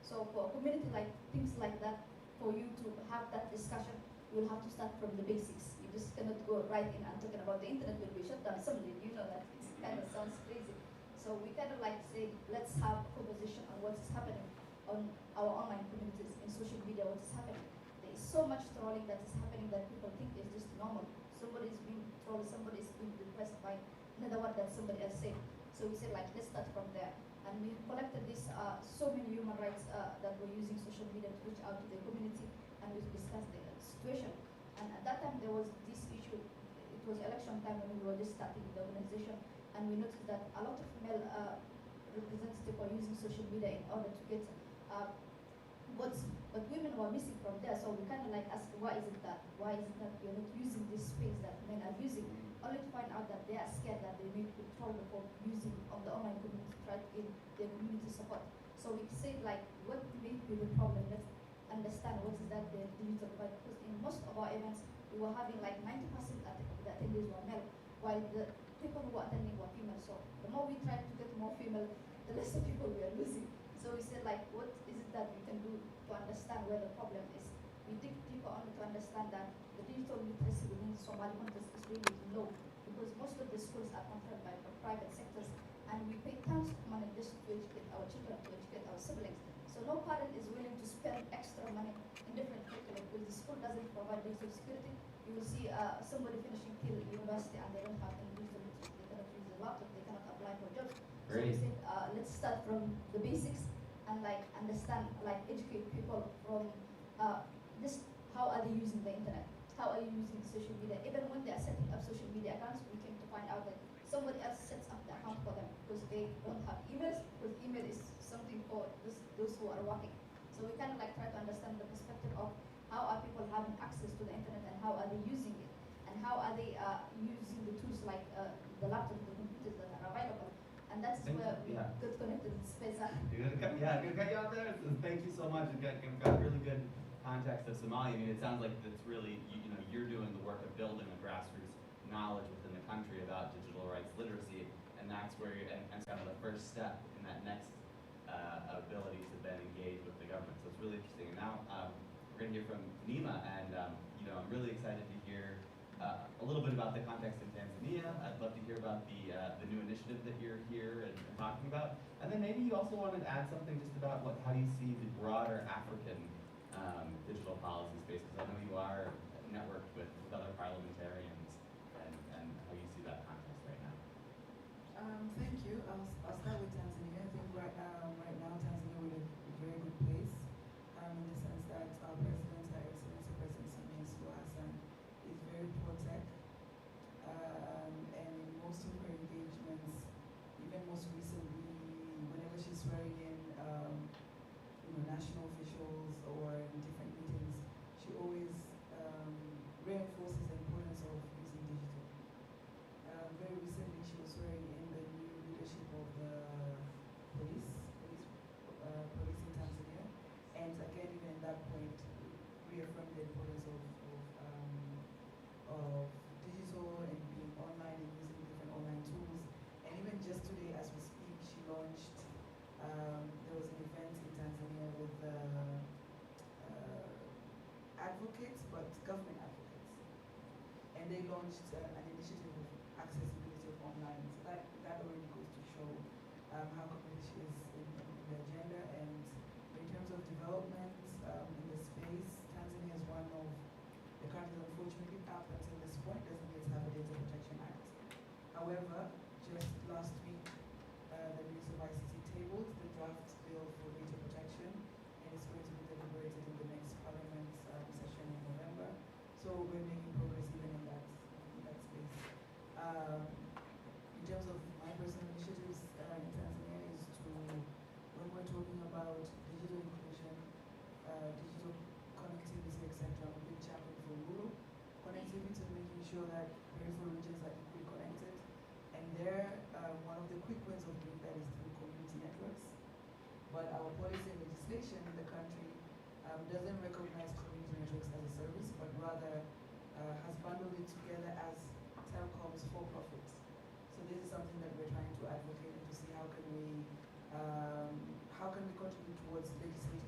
So for a community like things like that, for you to have that discussion, you will have to start from the basics. You just cannot go right in and talking about the internet will be shut down suddenly. You know that it kind of sounds crazy. So we kind of like say, let's have a conversation on what is happening on our online communities in social media, what is happening. There is so much trolling that is happening that people think is just normal. Somebody is being trolled, somebody is being depressed by another word that somebody else said. So we said, like, let's start from there. And we collected this, so many human rights that were using social media to reach out to the community and we discussed the situation. And at that time, there was this issue. It was election time when we were just starting the organization, and we noticed that a lot of male representatives were using social media in order to get votes, but women were missing from there. So we kind of like ask, why is it that? Why is it that you're not using this space that men are using? Only to find out that they are scared that they may be trolled for using of the online community to try to gain their community support. So we said, like, what may be the problem? Let's understand what is that the digital divide, because in most of our events we were having like 90% of the attendees were male, while the people who were attending were female. So the more we tried to get more female, the less the people we are losing. So we said, like, what is it that we can do to understand where the problem is? We dig deeper only to understand that the digital literacy within the Somali context is really low, because most of the schools are controlled by the private sectors, and we pay tons of money just to educate our children, to educate our siblings. So no parent is willing to spend extra money in different curriculum because the school doesn't provide digital security. You will see somebody finishing till university and they don't have any digital literacy. They cannot use the laptop, they cannot apply for jobs. So we said, let's start from the basics and like understand, like educate people from just how are they using the internet, how are you using social media. Even when they are setting up social media accounts, we came to find out that somebody else sets up the account for them because they don't have emails, because email is something for those who are working. So we kind of like try to understand the perspective of how are people having access to the internet and how are they using it, and how are they using the tools like the laptop, the computers that are available. And that's where we got connected with Speza. You're gonna cut you off there. So thank you so much. You've got really good context of Somalia. I mean, it sounds like that's really, you know, you're doing the work of building a grassroots knowledge within the country about digital rights literacy, and that's where you're, and kind of the first step in that next ability to then engage with the government. So it's really interesting. And now we're going to hear from Nima, and you know, I'm really excited to hear a little bit about the context in Tanzania. I'd love to hear about the new initiative that you're here and talking about, and then maybe you also wanted to add something just about how you see the broader African digital policy space, because I know you are networked with other parliamentarians, and how you see that context right now. Thank you. I'll start with Tanzania. I think right now Tanzania we're in a very good place, in the sense that our president, Her Excellency President Samia Suluhu Hassan, is very pro-tech, and in most of her engagements, even most recently, whenever she's swearing in national officials or in different meetings, she always reinforces the importance of using digital. Very recently, she was swearing in the new leadership of the police in Tanzania, and again, even at that point, reaffirmed the importance of digital and being online and using different online tools. And even just today, as we speak, she launched. There was an event in Tanzania with advocates, but government advocates, and they launched an initiative of accessibility of online. So that already goes to show how committed she is in the agenda. And in terms of development in the space, Tanzania is one of the countries, unfortunately, up until this point, doesn't yet have a Data Protection Act. However, just last week, the Minister of ICT tabled the draft bill for data protection, and it's going to be deliberated in the next Parliament session in November. So we're making progress even in that space. In terms of my personal initiatives in Tanzania is to, when we're talking about digital inclusion, digital connectivity, etc., I'm a big champion for rural connectivity, making sure that peripheral regions are equally connected. And there, one of the quick ways of doing that is through community networks. But our policy and legislation in the country doesn't recognize community networks as a service, but rather has bundled it together as telecoms for profit. So this is something that we're trying to advocate to see how can we contribute towards legislating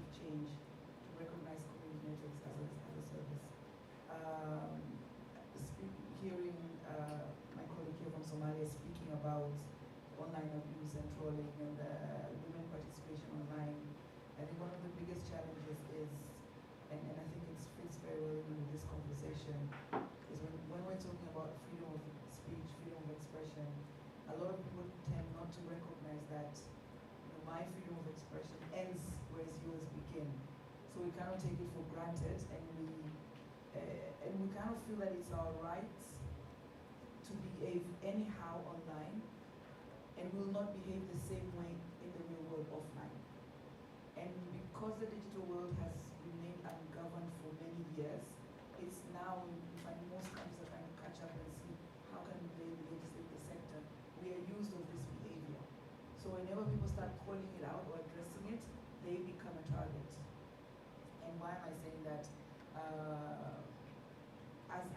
ends whereas yours begin. So we kind of take it for granted, and we kind of feel that it's our right to behave anyhow online, and will not behave the same way in the real world offline. And because the digital world has remained ungoverned for many years, it's now, in fact, most countries are trying to catch up and see how can they legislate the sector. We are used of this behavior. So whenever people start calling it out or addressing it, they become a target. And why am I saying that?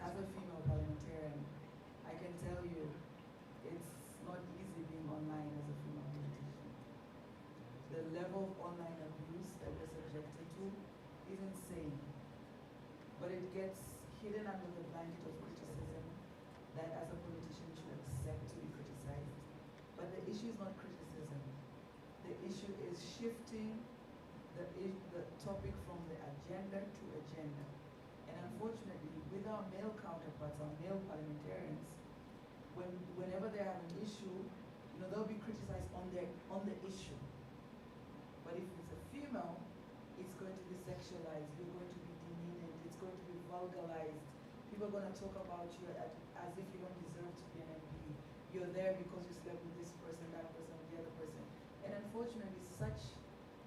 As a female parliamentarian, I can tell you it's not easy being online as a female politician. The level of online abuse that we're subjected to is insane. But it gets hidden under the blanket of criticism that as a politician you should accept to be criticized. But the issue is not criticism. The issue is shifting the topic from the agenda to agenda. And unfortunately, with our male counterparts, our male parliamentarians, whenever they have an issue, they'll be criticized on the issue. But if it's a female, it's going to be sexualized, you're going to be demeaned, it's going to be vulgarized. People are going to talk about you as if you don't deserve to be an MP. You're there because you slept with this person, that person, the other person. And unfortunately,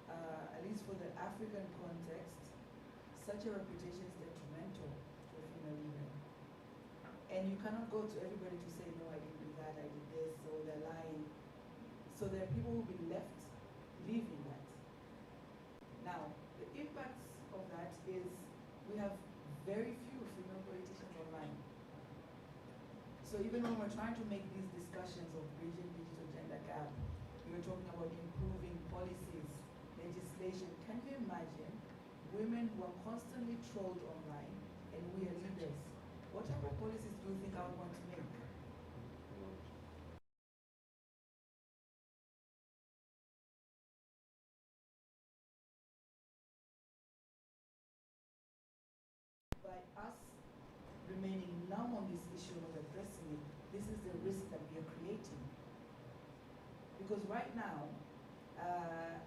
at least for the African context, such a reputation is detrimental to a female leader. And you cannot go to everybody to say, no, I didn't do that, I did this, so they're lying. So there are people who will be left believing that. Now, the impacts of that is we have very few female politicians online. So even when we're trying to make these discussions of bridging digital gender gap, we were talking about improving policies, legislation. Can you imagine women who are constantly trolled online and we are leaders? What type of policies do you think I would want to make? By us remaining numb on this issue of addressing it, this is the risk that we are creating. Because right now,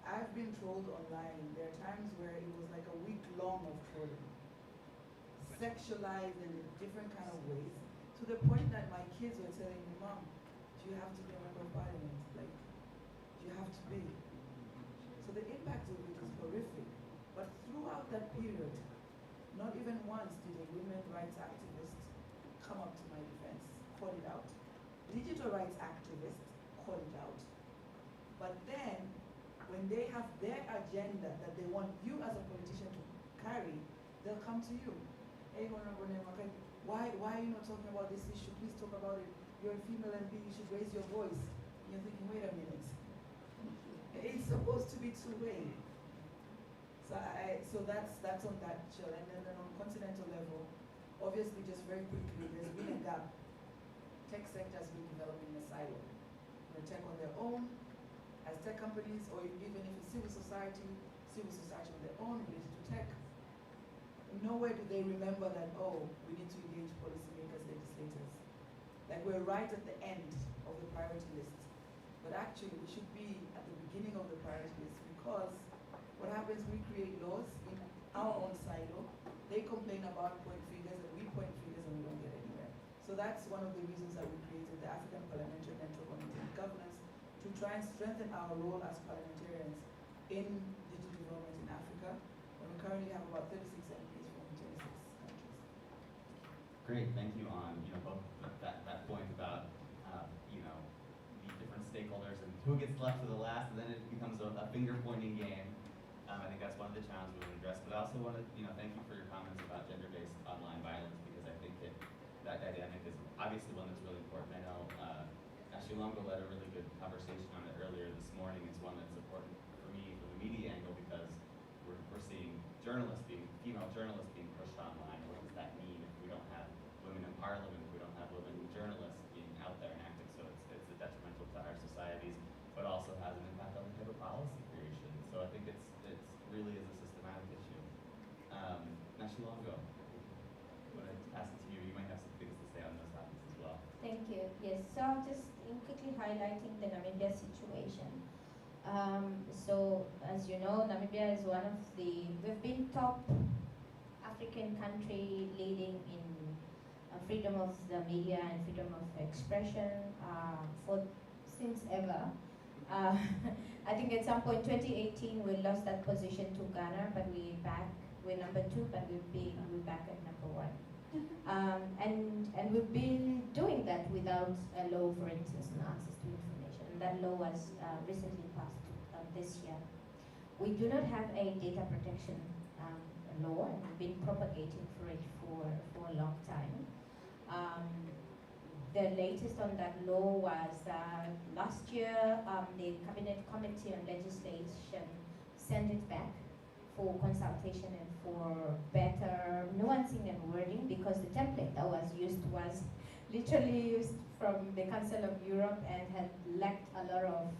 I've been trolled online. There are times where it was like a week long of trolling, sexualized in different kind of ways, to the point that my kids were telling me, Mom, do you have to be a member of parliament? Like, do you have to be? So the impact of it is horrific. But throughout that period, not even once did a women's rights activist come up to my defense, call it out. Digital rights activists call it out. But then, when they have their agenda that they want you as a politician to carry, they'll come to you. Hey, Honorable Nemaka, why are you not talking about this issue? Please talk about it. You're a female MP, you should raise your voice. And you're thinking, wait a minute. It's supposed to be two-way. So that's on that chill. And then on continental level, obviously just very quickly, there's been a gap. Tech sector has been developing in a silo. Tech on their own, as tech companies, or even if it's civil society on their own related to tech. Nowhere do they remember that, oh, we need to engage policymakers, legislators. Like we're right at the end of the priority list. But actually, we should be at the beginning of the priority list, because what happens, we create laws in our own silo. They complain about point figures, and we point figures, and we don't get anywhere. So that's one of the reasons that we created the African Parliamentary Network on Internet Governance, to try and strengthen our role as parliamentarians in digital development in Africa. And we currently have about 36 MPs from 26 countries. Great, thank you on both that point about the different stakeholders and who gets left to the last, and then it becomes a finger pointing game. I think that's one of the challenges we want to address. But I also want to thank you for your comments about gender-based online violence, because I think that dynamic is obviously one that's really important. I know Ashley Longo led a really good conversation on it earlier this morning. It's one that's important for me from the media angle, because we're seeing female journalists being pushed online. What does that mean if we don't have women in parliament, if we don't have women journalists being out there and active? So it's detrimental to our societies, but also has an impact on the type of policy creation. So I think it really is a systematic issue. Ashley Longo, I'm going to pass it to you. You might have some things to say on those topics as well. Thank you. Yes, so just quickly highlighting the Namibia situation. So as you know, one of we've been top African country leading in freedom of the media and freedom of expression for since ever. I think at some point 2018 we lost that position to Ghana, but we're number 2, but we're back at number 1. And we've been doing that without a law, for instance, on access to information. And that law was recently passed this year. We do not have a data protection law, and we've been propagating for it for a long time. The latest on that law was last year the Cabinet Committee on Legislation sent it back for consultation and for better nuancing and wording, because the template that was used was literally used from the Council of Europe and had lacked a lot of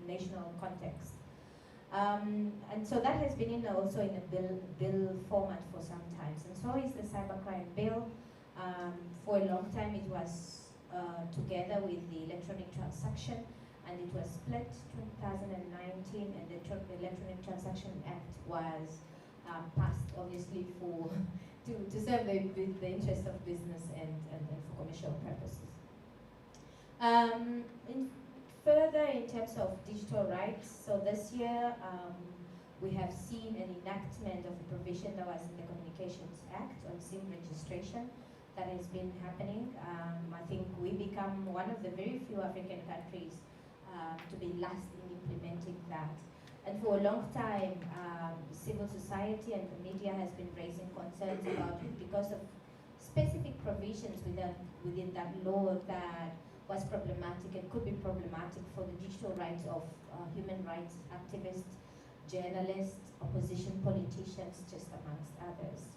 national context. And so that has been also in a bill format for some time. And so is the cybercrime bill. For a long time it was together with the electronic transaction, and it was split 2019, and the Electronic Transaction Act was passed obviously to serve the interest of business and for commercial purposes. Further, in terms of digital rights, so this year we have seen an enactment of a provision that was in the Communications Act on SIM registration that has been happening. I think we become one of the very few African countries to be last in implementing that. And for a long time, civil society and the media has been raising concerns about it because of specific provisions within that law that was problematic and could be problematic for the digital rights of human rights activists, journalists, opposition politicians, just amongst others.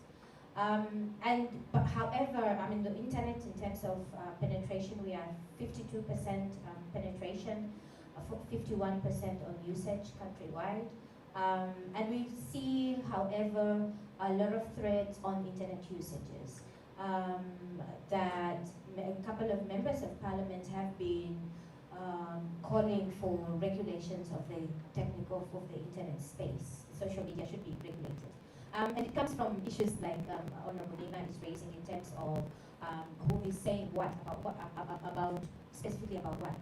However, I mean, the internet in terms of penetration, we are 52% penetration, 51% on usage countrywide. And we see, however, a lot of threats on internet usages. That a couple of members of parliament have been calling for regulations of the internet space. Social media should be regulated. And it comes from issues like Honorable Nina is raising in terms of who is saying what, specifically about what.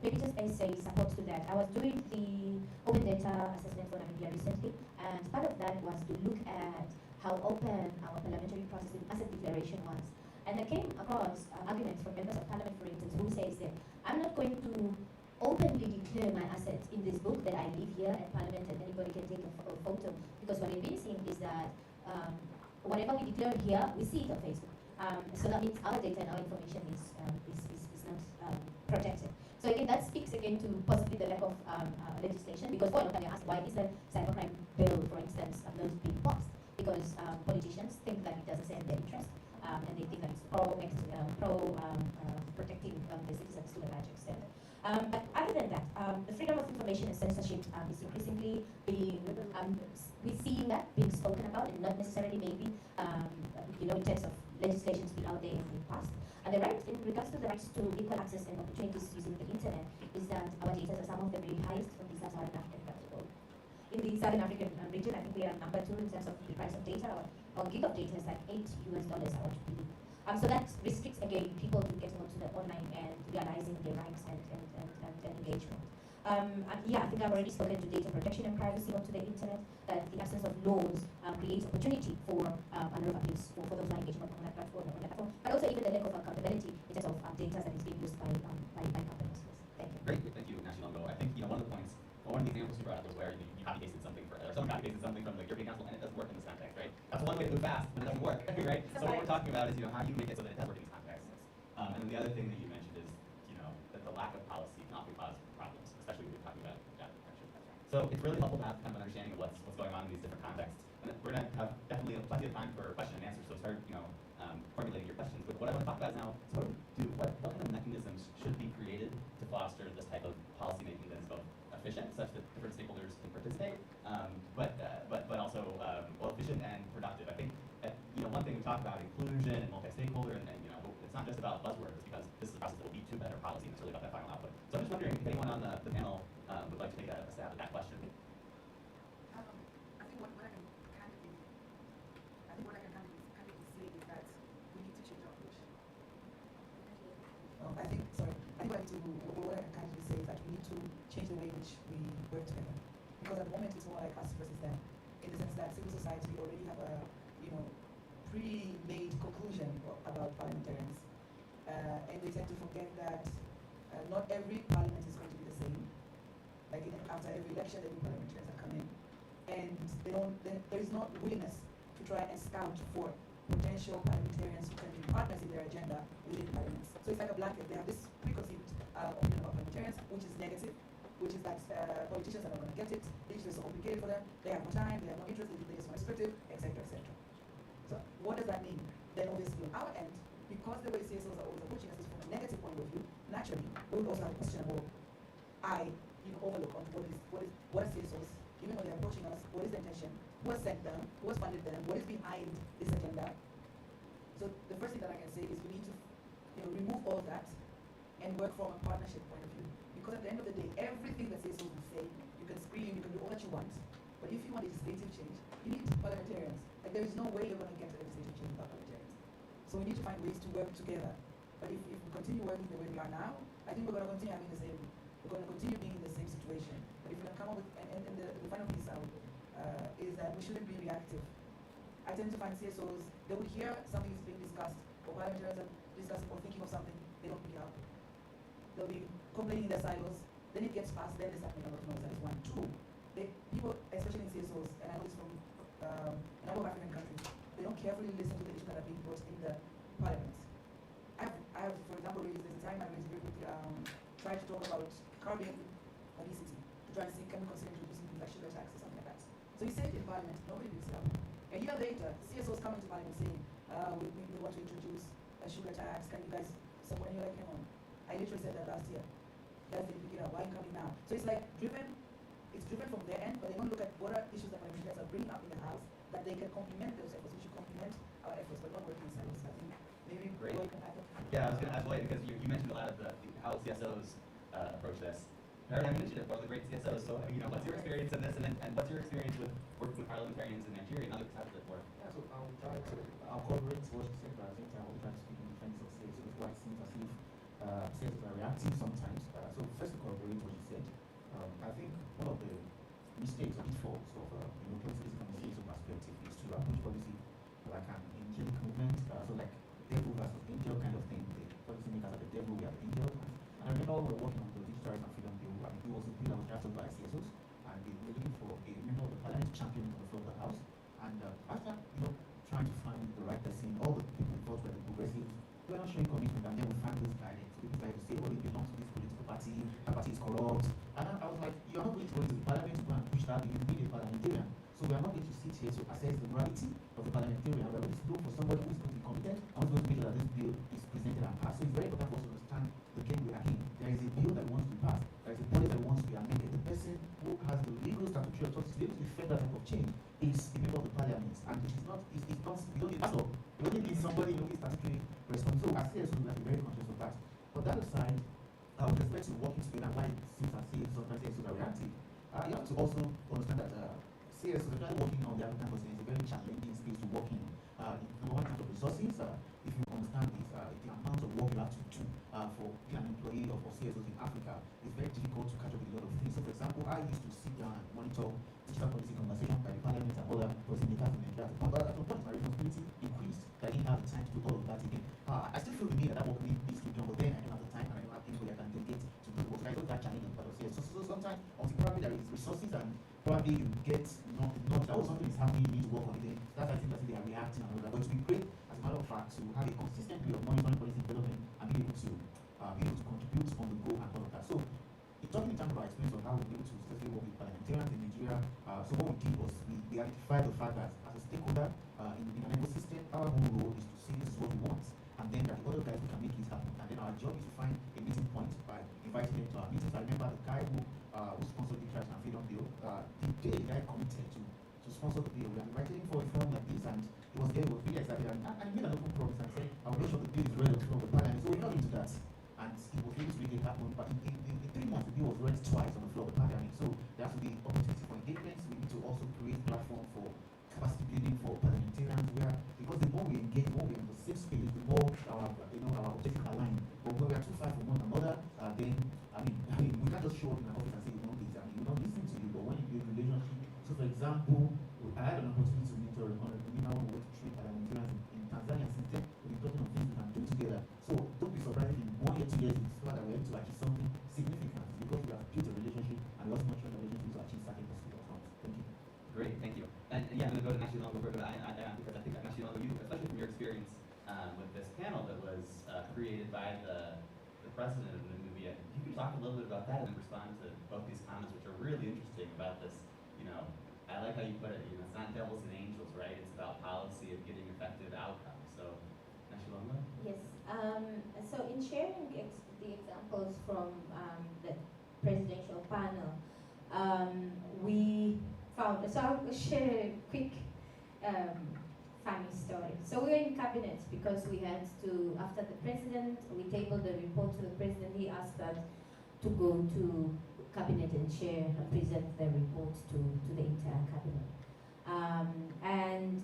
Maybe just as a support to that, I was doing the open data assessment for Namibia recently, and part of that was to look at how open our parliamentary process in asset declaration was. And I came across arguments from members of parliament, for instance, who says that I'm not going to openly declare my assets in this book that I live here at parliament and anybody can take a photo, because what we've been seeing is that whatever we declare here, we see it on Facebook. So that means our data and our information is not protected. So again, that speaks again to possibly the lack of legislation, because for a long time you asked, why is the cybercrime bill, for instance, not being passed? Because politicians think that it doesn't serve their interest, and they think that it's protecting the citizens to a large extent. But other than that, the freedom of information and censorship is increasingly being, we're seeing that being spoken about, and not necessarily maybe, in terms of legislations being out there and being passed. And the right, in regards to the rights to equal access and opportunities using the internet, is that our data are some of the very highest from the Sub-Saharan African capital. In the Southern African region, I think we are number 2 in terms of the price of data. Our gig of data is like $8 I want to believe. So that restricts again people to getting onto the online and realizing their rights and engagement. Yeah, I think I've already spoken to data protection and privacy onto the internet, that the absence of laws creates opportunity for a lot of abuse for those who are engaging on that platform, but also even the lack of accountability in terms of data that is being used by companies. Thank you. Great, thank you, Nashi Longo. I think one of the points, one of the examples you brought up was where you copy-pasted something, or someone copy-pasted something from the European Council, and it doesn't work in this context, right? That's one way to move fast, but it doesn't work, right? So what we're talking about is, how do you make it so that it does work in these contexts? And then the other thing that you mentioned is, that the lack of policy can often cause problems, especially when you're talking about data protection. So it's really helpful to have kind of an understanding of what's going on in these different contexts. And we're going to have definitely plenty of time for question and answer, so start, formulating your questions. But what I want to talk about now is what kind of mechanisms should be created to foster this type of policymaking that is both efficient, such that different stakeholders can participate, but also efficient and productive. I think one thing we talk about inclusion and multi-stakeholder, and it's not just about buzzwords, because this is a process that will lead to better policy, and it's really about that final output. So I'm just wondering if anyone on the panel would like to take a stab at that question. change the way in which we work together. Because at the moment it's more like us versus them, in the sense that civil society already have a, pre-made conclusion about parliamentarians. And they tend to forget that not every parliament is going to be the same. Like after every election, every parliamentarians are coming. And there is not willingness to try and scout for potential parliamentarians who can be partners in their agenda within parliaments. So it's like a blanket. They have this preconceived opinion about parliamentarians, which is negative, which is that politicians are not going to get it, issues are so complicated for them, they have no time, they have no interest, they just want perspective, etc., etc. So what does that mean? Then obviously on our end, because the way CSOs are always approaching us is from a negative point of view, naturally, we would also have a question about overlook on what are CSOs, even though they're approaching us, what is the intention, who has sent them, who has funded them, what is behind this agenda. So the first thing that I can say is we need to remove all of that and work from a partnership point of view. Because at the end of the day, everything that CSOs will say, you can scream, you can do all that you want, but if you want legislative change, you need parliamentarians. Like there is no way you're going to get to legislative change without parliamentarians. So we need to find ways to work together. But if we continue working the way we are now, I think we're going to continue having we're going to continue being in the same situation. But if we can come up with, and the final piece out is that we shouldn't be reactive. I tend to find CSOs, they will hear something is being discussed, or parliamentarians are discussing or thinking of something, they don't pick it up. They'll be complaining in their silos, then it gets passed, then they start making a lot of noise. That is one. Two, people, especially in CSOs, and I know this from a number of African countries, they don't carefully listen to the issues that are being brought in the parliaments. I have, for example, there's a time I went to try to talk about curbing obesity, to try and see can we consider introducing things like sugar tax or something like that. So he said in parliament, nobody picks it up. A year later, CSOs come into parliament saying, we want to introduce a sugar tax, can you guys support? And you're like, hang on, I literally said that last year. You guys didn't pick it up, why are you coming now? So it's like it's driven from their end, but they don't look at what are issues that parliamentarians are bringing up in the House that they can complement those efforts. We should complement our efforts, but not working in silos. I think maybe Great. Roy can add that. Yeah, I was going to ask Lloyd, because you mentioned a lot of how CSOs approach this. Paradigm Initiative, one of the great CSOs. So, what's your experience in this, and what's your experience with working with parliamentarians in Nigeria and other types of work? Yeah, so I'll try to incorporate what you said, but at the same time, I'll try to speak in defense of CSOs, why it seems as if CSOs are reactive sometimes. So first to corroborate what you said, I think one of the mistakes or pitfalls of policy from a CSO perspective is to approach policy like an angelic movement, so like devil versus angel kind of thing. The policy makers are the devil, we are the angel. And I remember we were working on the Digital Rights and Freedom Bill, and it was a bill that was drafted by CSOs, and they were looking for a member of the parliament champion on the floor of the House. And after trying to find the right person, all the people involved were the progressives, we were not showing commitment, and then we found this guy. So people tried to say, well, they belong to this political party, that party is corrupt. And I was like, you're not going to go into the parliament to go and push that, you need a parliamentarian. So we are not going to sit here to assess the morality of the parliamentarian. We are going to look for somebody who is going to be committed and who is going to make sure that this bill is presented and passed. So it's very important for us to understand the game we are in. There is a bill that wants to be passed. There is a policy that wants to be amended. The person who has the legal statutory authority to be able to effect that type of change is a member of the parliament. And it is not, we don't need pastor. We only need somebody who is statutory responsible. So as CSO, we have to be very conscious of that. But that aside, with respect to working together, why it seems as if sometimes CSOs are reactive, you have to also understand that CSOs are working on the African continent is a very challenging space to work in. Number one, in terms of resources, if you understand this, the amount of work you have to do for being an employee of CSOs in Africa, it's very difficult to catch up with a lot of things. So, for example, I used to sit down and monitor digital policy conversation by the parliament and other policymakers in Nigeria. But at some point, my responsibility increased. I didn't have the time to do all of that again. I still feel the need that work needs to be done, but then I don't have the time and I don't have anybody I can delegate to do the work. So I know that challenging part of CSOs. So sometimes, until probably there is resources and probably you get not that was something is happening, you need to work on it. That's I think that they are reacting and all that. But it would be great, as a matter of fact, to have a consistent way of monitoring policy development and be able to contribute on the go and all of that. So talking in terms of our experience of how we were able to successfully work with parliamentarians in Nigeria, so what we did was we identified the fact that as a stakeholder in an ecosystem, our whole role is to say this is what we want, and then there are the other guys who can make it happen. And then our job is to find a meeting point by inviting them to our meetings. I remember the guy who sponsored the Digital Rights and Freedom Bill, the guy committed to sponsor the bill. We are inviting him for a forum like this, and he was there, he was really excited, and I made an open promise and said, I will make sure the bill is ready to from the parliament. So we're not into that. And it was able to make it happen, but in 3 months the bill was read twice on the floor of the parliament. So there has to be opportunity for engagement. We need to also create platform for capacity building for parliamentarians, because the more we engage, the more we're in the same space, the more our objectives align. But when we are too far from one another, then we can't just show up in an office and say, example, I had an opportunity to meet her on a women who went to treat Nigerians in Tanzania and Sinte. We've been talking on things we can do together. So don't be surprised if in 1 year, 2 years, we discover that we're able to achieve something significant because we have built a relationship and we also nurtured a relationship to achieve certain possible outcomes. Thank you. Great, thank you. And yeah, I'm going to go to National real quick, because I think National, you, especially from your experience with this panel that was created by the president of Namibia, you could talk a little bit about that and respond to both these comments, which are really interesting about this. You know, I like how you put it. You know, it's not devils and angels, right? It's about policy of getting effective outcomes. So, National. Yes. So in sharing the examples from the presidential panel, we found. So I'll share a quick funny story. So we were in cabinet because we had to, after the president, we tabled the report to the president. He asked us to go to cabinet and share and present the report to the entire cabinet. And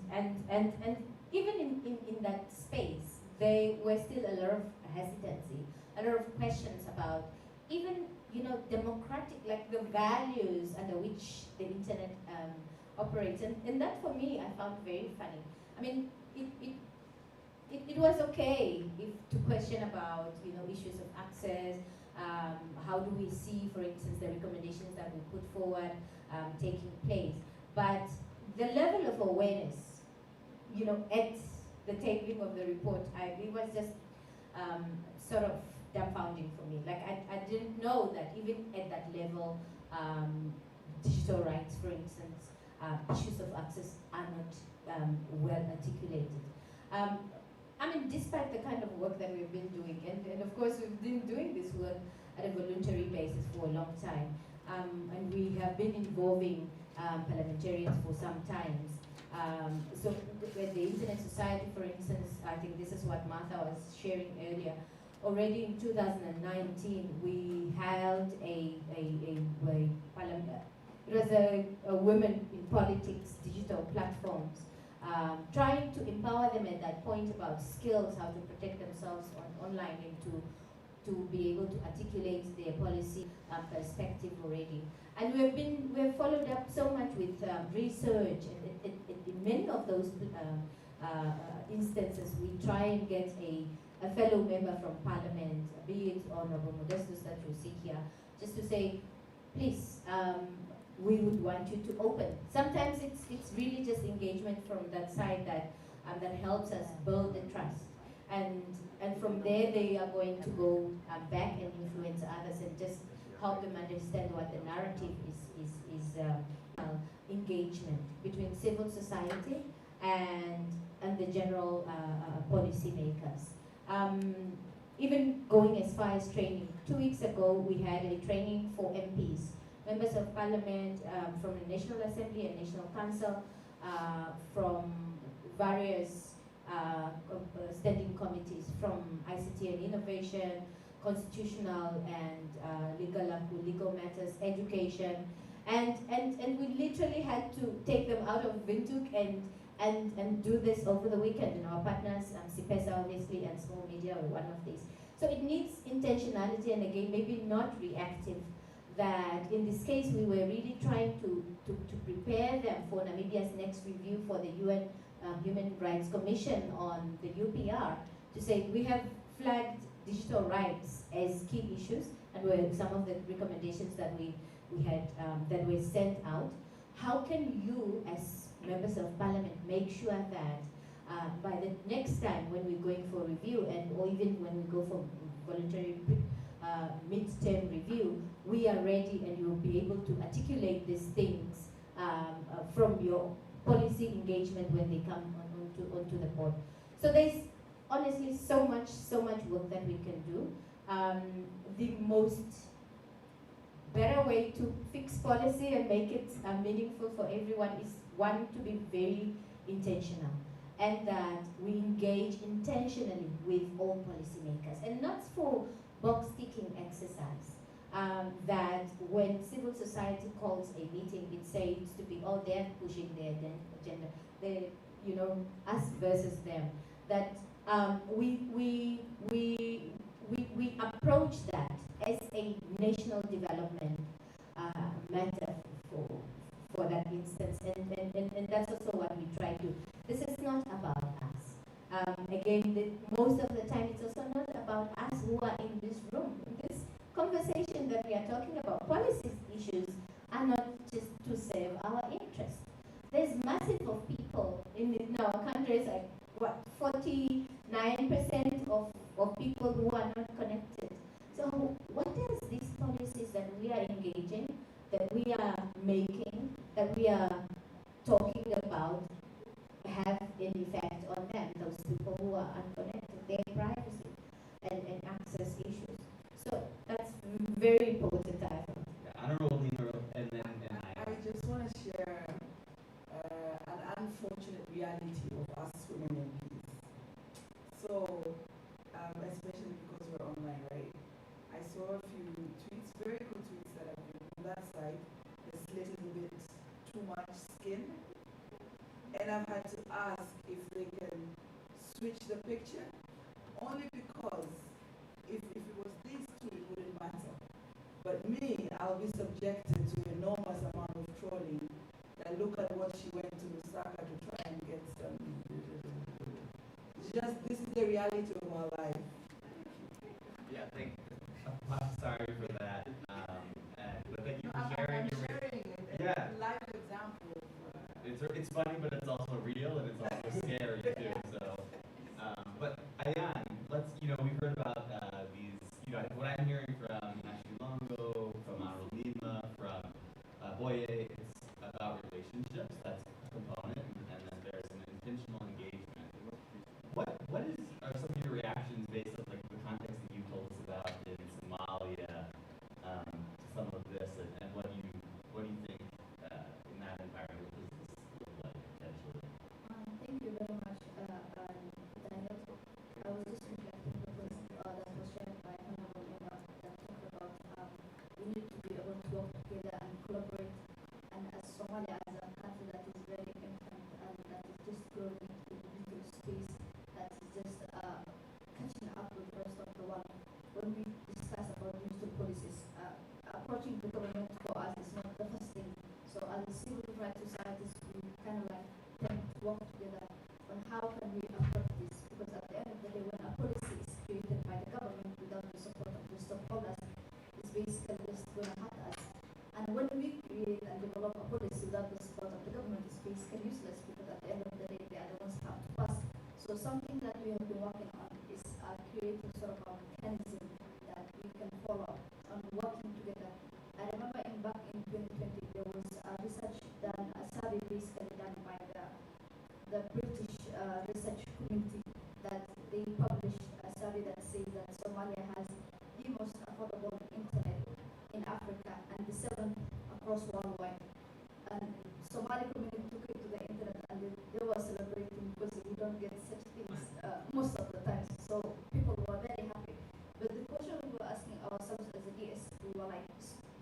even in that space, there were still a lot of hesitancy, a lot of questions about even, you know, democratic, like the values under which the internet operates. And that for me, I found very funny. I mean, it was okay if to question about, you know, issues of access, how do we see, for instance, the recommendations that we put forward taking place. But the level of awareness, you know, at the tabling of the report, it was just sort of dumbfounding for me. Like, I didn't know that even at that level, digital rights, for instance, issues of access are not well articulated. I mean, despite the kind of work that we've been doing, and of course we've been doing this work at a voluntary basis for a long time, and we have been involving parliamentarians for some time. So with the Internet Society, for instance, I think this is what Martha was sharing earlier. Already in 2019, we held a parliament. It was a women in politics digital platforms, trying to empower them at that point about skills, how to protect themselves online, and to be able to articulate their policy perspective already. And we've followed up so much with research, and in many of those instances, we try and get a fellow member from Parliament, be it Honorable Modestus that you see here, just to say, please, we would want you to open. Sometimes it's really just engagement from that side that helps us build the trust, and from there they are going to go back and influence others and just help them understand what the narrative is engagement between civil society and the general policy makers. Even going as far as training. 2 weeks ago, we had a training for MPs, members of parliament from the National Assembly and National Council, from various standing committees, from ICT and innovation, constitutional and legal matters, education, and we literally had to take them out of Windhoek and do this over the weekend. And our partners, CIPESA obviously, and Small Media were one of these. So it needs intentionality, and again, maybe not reactive. That in this case, we were really trying to prepare them for Namibia's next review for the UN Human Rights Commission on the UPR, to say we have flagged digital rights as key issues, and were some of the recommendations that we had that were sent out. How can you, as members of parliament, make sure that by the next time when we're going for review, and or even when we go for voluntary mid-term review, we are ready and you'll be able to articulate these things from your policy engagement when they come onto the board. So there's honestly so much work that we can do. The most better way to fix policy and make it meaningful for everyone is, one, to be very intentional, and that we engage intentionally with all policymakers, and not for box-ticking exercise. That when civil society calls a meeting, it says to be, oh, they're pushing their agenda, they, you know, us versus them. That we approach that as a national development matter for that instance influence, and that's also what we try to. This is not about us. Again, most of the time, it's also not about us who are in this room. This conversation that we are talking about, policy issues, are not just to serve our interests. There's massive of people in our countries, like what 49% of people who are not connected. So what does these policies that we are engaging, that we are making, that we are talking about have an effect on them, those people who are unconnected, their privacy and access issues. So that's very important, I think. Yeah, I don't know, Lima, and then I just want to share an unfortunate reality of us women MPs. So, especially because we're online, right? I saw a few tweets, very good tweets that have been on that side. The slit is a bit too much skin. And I've had to ask if they can switch the picture, only because if it was these two, it wouldn't matter. But me, I'll be subjected to enormous amount of trolling. That look at what she went to Lusaka to try and get some. It's just, this is the reality of our life. yeah, I'm sorry for that. But thank you for I'm sharing. sharing it. Yeah. Live example. It's funny, but it's also real, and it's also scary too. So, but Ayan, we've heard about these. What I'm hearing from Ashley Longo, from Honorable Lima, from Boye, it's about relationships. That's a component, and then there's an intentional engagement. What are some of your reactions based on like the context that you told us about in Somalia to some of this, and what do you think in that environment? What does this look like potentially? Thank you very much, Daniel. I was just reflecting that was shared by Honorable Emma that talked about we need to be able to work together and collaborate. And as Somalia, as a country that is very infant and that is just growing into the digital space, that is just catching up with the rest of the world. When we discuss about digital policies, approaching the government for us is not the first thing. So as a civil rights societies, we kind of like tend to work together on how can we approach this, because at the end of the day, when a policy is created by the government without the support of the stakeholders, it's basically just going to hurt us. And when we create and develop a policy without the support of the government, it's basically useless, because at the end of the day, they are the ones who have to pass. So something that we have been working on is creating sort of a mechanism that we can follow on working together. I remember back in 2020, there was research done, a survey basically done by the British research community, that they published a survey that says that Somalia has the most affordable internet in Africa and the seventh across worldwide. And Somali community took it to the internet and they were celebrating, because we don't get such things most of the time. So people were very happy. But the question we were asking ourselves as a DS, we were like,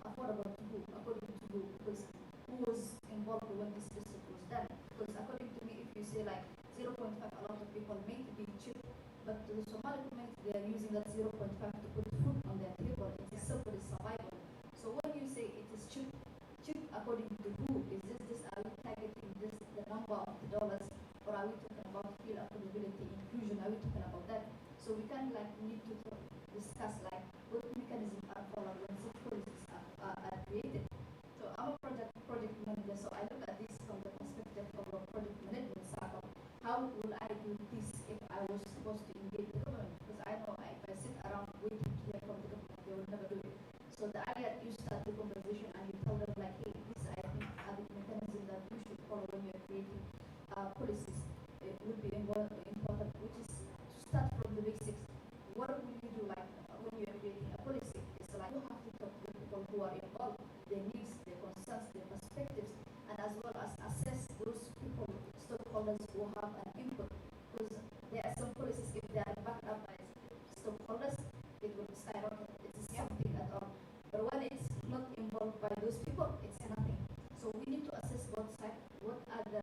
affordable to who? According to who? Because who was involved when this research was done? Because according to me, if you say like 0.5, a lot of people may be cheap, but to the Somali community, they are using that 0.5 to put food on their table. It is simply survival. So when you say it is cheap according to who? Is this are we targeting this the number of the dollars, or are we talking about real affordability, inclusion? Are we talking about that? So we kind of like need to discuss like what mechanisms are followed when such policies are created. So I'm a project manager, so I look at this from the perspective of a project management cycle. How will I do this if I was supposed to engage the government? Because I know if I sit around waiting to hear from the government, they will never do it. So the idea you start the conversation and you tell them like, hey, this I think are the mechanism that you should follow when you're creating policies. It would be important, which is to start from the basics. What will you do like when you're creating a policy? It's like you have to talk to the people who are involved, their needs, their concerns, their perspectives, and as well as assess those people, stakeholders who have an input. Because there are some policies, if they are backed up by stakeholders, it will skyrocket. It's something at all. But when it's not involved by those people, it's nothing. So we need to assess both sides. What are the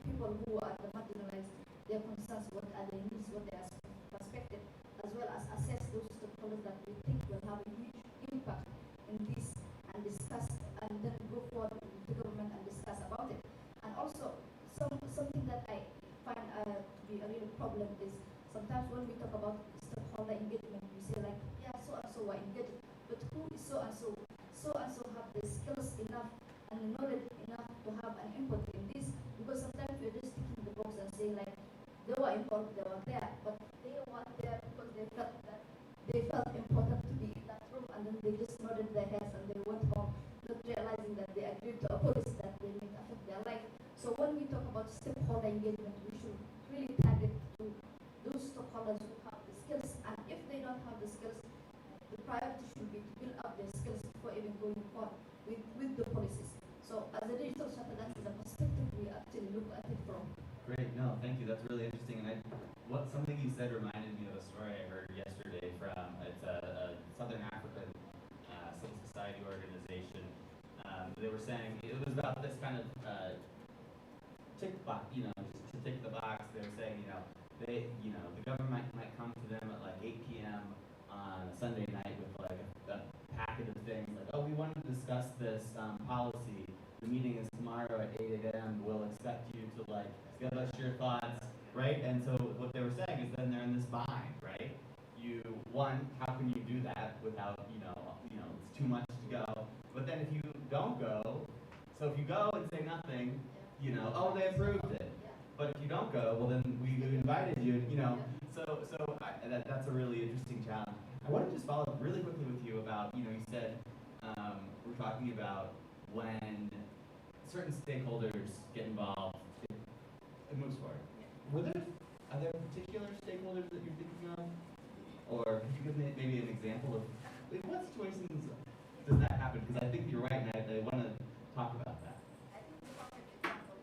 people who are the marginalized, their concerns, what are their needs, what their perspective, as well as assess those stakeholders that we think will have a huge impact in this, and discuss, and then go forward with the government and discuss about it. problem is sometimes when we talk about stakeholder engagement, we say like, yeah, so and so are engaged, but who is so and so? So and so have the skills enough and the knowledge enough to have an input in this, because sometimes we're just ticking the box and saying like, they were involved, they were there, but they were there because they felt important to be in that room, and then they just nodded their heads and they went home, not realizing that they agreed to a policy that they may affect their life. So when we talk about stakeholder engagement, we should really target to those stakeholders who have the skills, and if they don't have the skills, the priority should be to build up their skills before even going forward with the policies. So as a digital charter, that's the perspective we actually look at it from. Great, no, thank you. That's really interesting. And something you said reminded me of a story I heard yesterday from it's a Southern African civil society organization. They were saying it was about this kind of tick box, just to tick the box. They were saying, the government might come to them at like 8 p.m. on a Sunday night with like a packet of things like, oh, we want to discuss this policy. The meeting is tomorrow at 8 a.m. We'll expect you to like give us your thoughts, right? And so what they were saying is then they're in this bind, right? How can you do that without, it's too much to go. But then if you don't go, so if you go and say nothing, oh, they approved it. But if you don't go, well then we invited you, that's a really interesting challenge. I want to just follow up really quickly with you about, you said we're talking about when certain stakeholders get involved, it moves forward. Are there particular stakeholders that you're thinking of? Or could you give me maybe an example of what situations does that happen? Because I think you're right, and I want to talk about that. I think the perfect example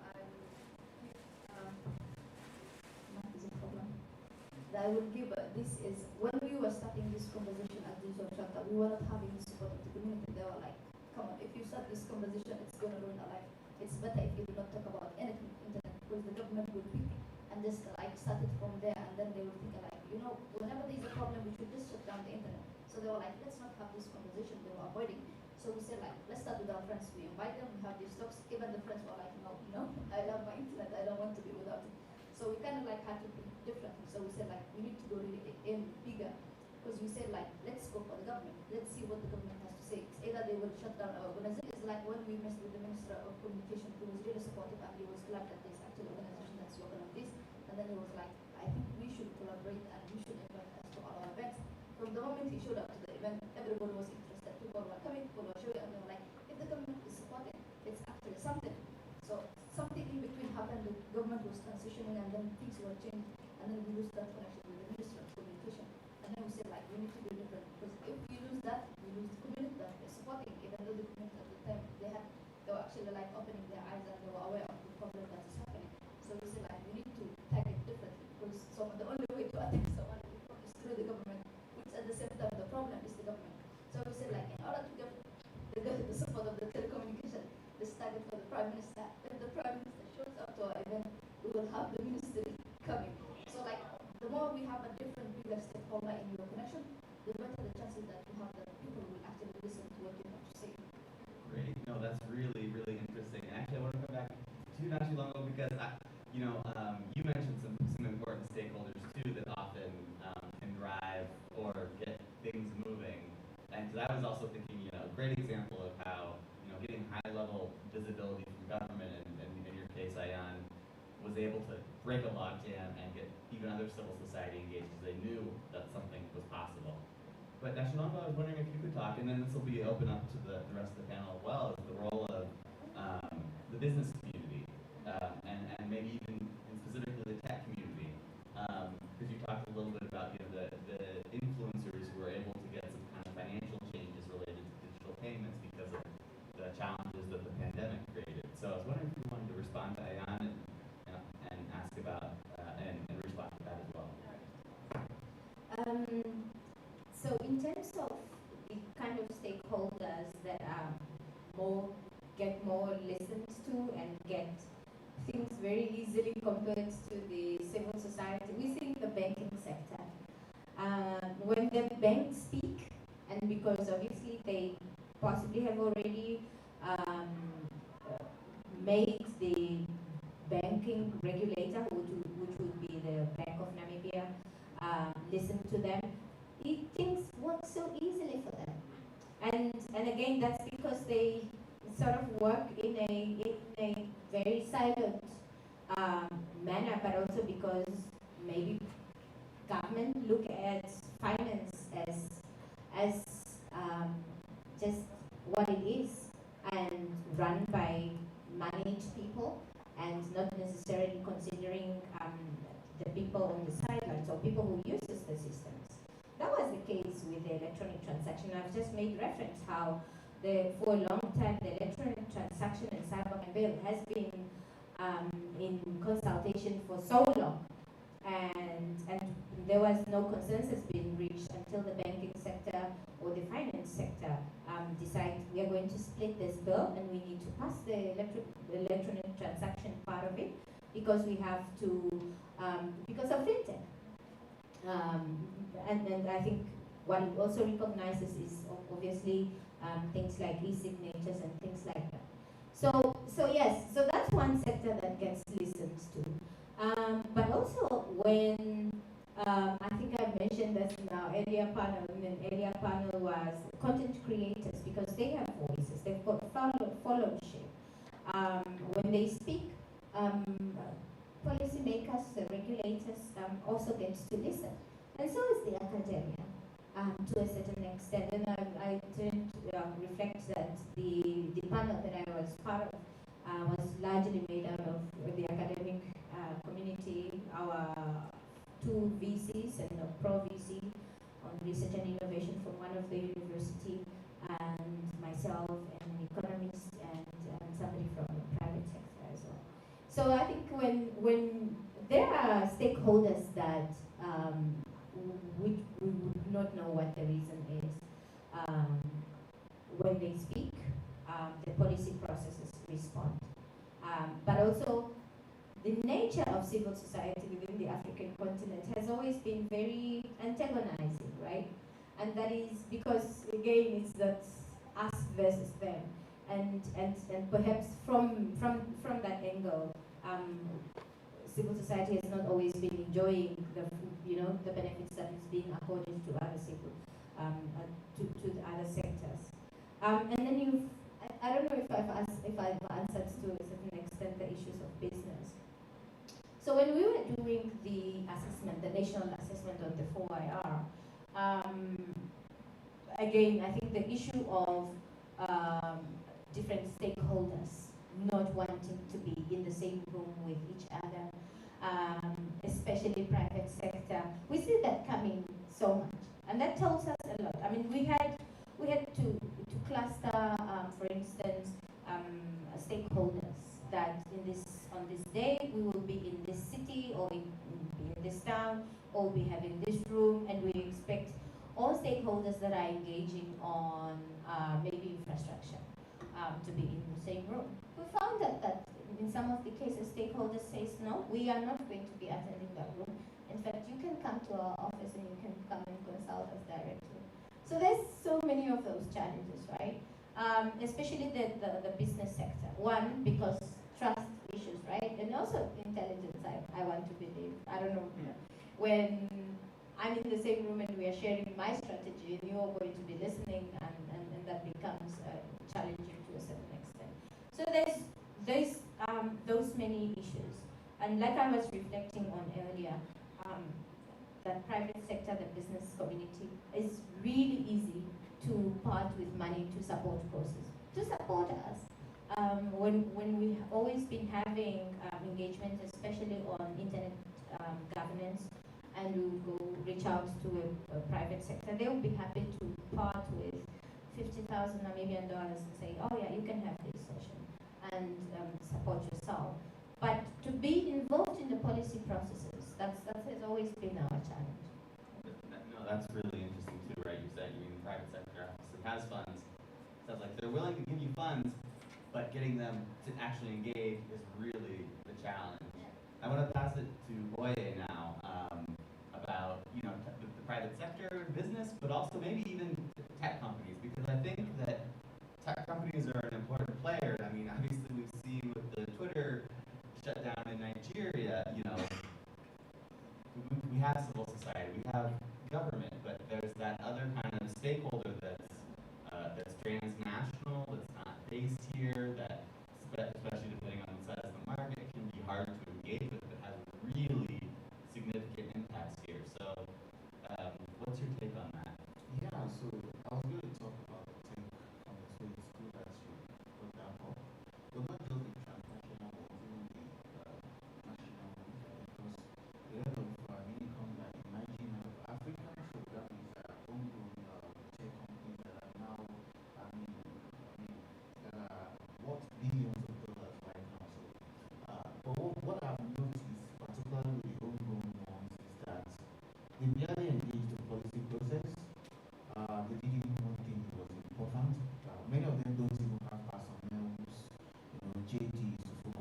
I will give this is when we were starting this conversation at Digital Charter, we were not having the support of the community. They were like, come on, if you start this conversation, it's going to ruin our life. It's better if you do not talk about anything internet, because the government will pick and just like start it from there, and then they will think like, whenever there's a problem, we should just shut down the internet. So they were like, let's not have this conversation. They were avoiding. So we said like, let's start with our friends. We invite them. We have these talks. Even the friends were like, no, I love my internet. I don't want to be without it. So we kind of like had to think differently. So we said like, we need to go really aim bigger, because we said like, let's go for the government. Let's see what the government has to say. It's either they will shut down our organization. It's like when we met with the Minister of Communication, he was really supportive and he was glad that there's actually an organization that's working on this. And then he was like, I think we should collaborate and we should invite us to our events. From the moment he showed up to the event, everybody was interested. People were coming, people were showing, and they were like, if the government is supporting, it's actually something. So something in between happened. The government was transitioning, and then things were changed, and then we lose that connection with the Minister of Communication. And then we said like, we need to do different, because if we lose that, we lose the community that we're supporting. Even though the community at the time they were actually like opening their eyes and they were aware of the problem that is happening. So we said like, we need to target differently, because the only way to attack someone is through the government, which at the same time the problem is the government. So we said like, in order to get the support of the telecommunication, let's target for the Prime Minister. If the Prime Minister shows up to our event, we will have the ministry coming. So like, the more we have a different bigger stakeholder in your connection, the better the chances that you have that people will actually listen to what you have to say. Great. No, that's really, really interesting. And actually, I want to come back to you not too long ago, because you mentioned some important stakeholders too that often can drive or get things moving. And because I was also thinking, a great example of how getting high-level visibility from government, and in your case, ION, was able to break a logjam and get even other civil society engaged because they knew that something was possible. But Nashalamba, I was wondering if you could talk, and then this will be open up to the rest of the panel as well, is the role of the business community, and maybe even specifically the tech community. Because you talked a little bit about the influencers who were able to get some kind of financial changes related to digital payments because of the challenges that the pandemic created. So I was wondering if you wanted to respond to Ayan and ask about and respond to that as well. So in terms of the kind of stakeholders that are get more listened to and get things very easily compared to the civil society, we think the banking sector. When the banks speak, and because obviously they possibly have already made the banking regulator, which would be the Bank of listen to them, things work so easily for them. And again, that's because they sort of work in a very silent manner, but also because maybe government look at finance as just what it is, and run by managed people, and not necessarily considering the people on the sidelines or people who uses the systems. That was the case with the electronic transaction. I've just made reference how for a long time the electronic transaction and cyber bill has been in consultation for so long, and there was no consensus being reached until the banking sector or the finance sector decide we are going to split this bill and we need to pass the electronic transaction part of it because we have to because of fintech. And I think what it also recognizes is obviously things like e-signatures and things like that. So yes, so that's one sector that gets listened to. But also when I think I mentioned this in our earlier panel, was content creators, because they have voices, they've got followership. When they speak, policymakers, the regulators also get to listen. And so is the academia to a certain extent. And I didn't reflect that the panel that I was part of was largely made out of the academic community, our two VCs and a pro-VC on research and innovation from one of the university, and myself, and an economist, and somebody from the private sector as well. So I think when there are stakeholders that we would not know what the reason is, when they speak, the policy processes respond. But also, the nature of civil society within the African continent has always been very antagonizing, right? And that is because, again, it's that us versus them. And perhaps from that angle, civil society has not always been enjoying the benefits that is being accorded to other to the other sectors. And then I don't know if I've answered to a certain extent the issues of business. So when we were doing the assessment, the national assessment of the 4IR, again, I think the issue of different stakeholders not wanting to be in the same room with each other, especially private sector, we see that coming so much, and that tells us a lot. I mean, we had to cluster, for instance, stakeholders that on this day we will be in this city, or be in this town, or be having this room, and we expect all stakeholders that are engaging on maybe infrastructure to be in the same room. We found that in some of the cases, stakeholders says, no, we are not going to be attending that room. In fact, you can come to our office and you can come and consult us directly. So there's so many of those challenges, right? Especially the business sector. One, because trust issues, right? And also intelligence, I want to believe. I don't know. When I'm in the same room and we are sharing my strategy, and you are going to be listening, and that becomes challenging to a certain extent. So there's those many issues. And like I was reflecting on earlier, that private sector, the business community, is really easy to part with money to support causes, to support us. When we've always been having engagement, especially on internet governance, and we would go reach out to a private sector, they would be happy to part with $50,000 Namibian and say, oh yeah, you can have this session, and support yourself. But to be involved in the policy processes, that has always been our challenge. No, that's really interesting too, right? You said the private sector obviously has funds. Sounds like they're willing to give you funds, but getting them to actually engage is really the challenge. I want to pass it to Oye now about the private sector, business, but also maybe even tech companies, because I think that tech companies are an important player. I mean, obviously we've seen with the Twitter shutdown in Nigeria, we have civil society, we have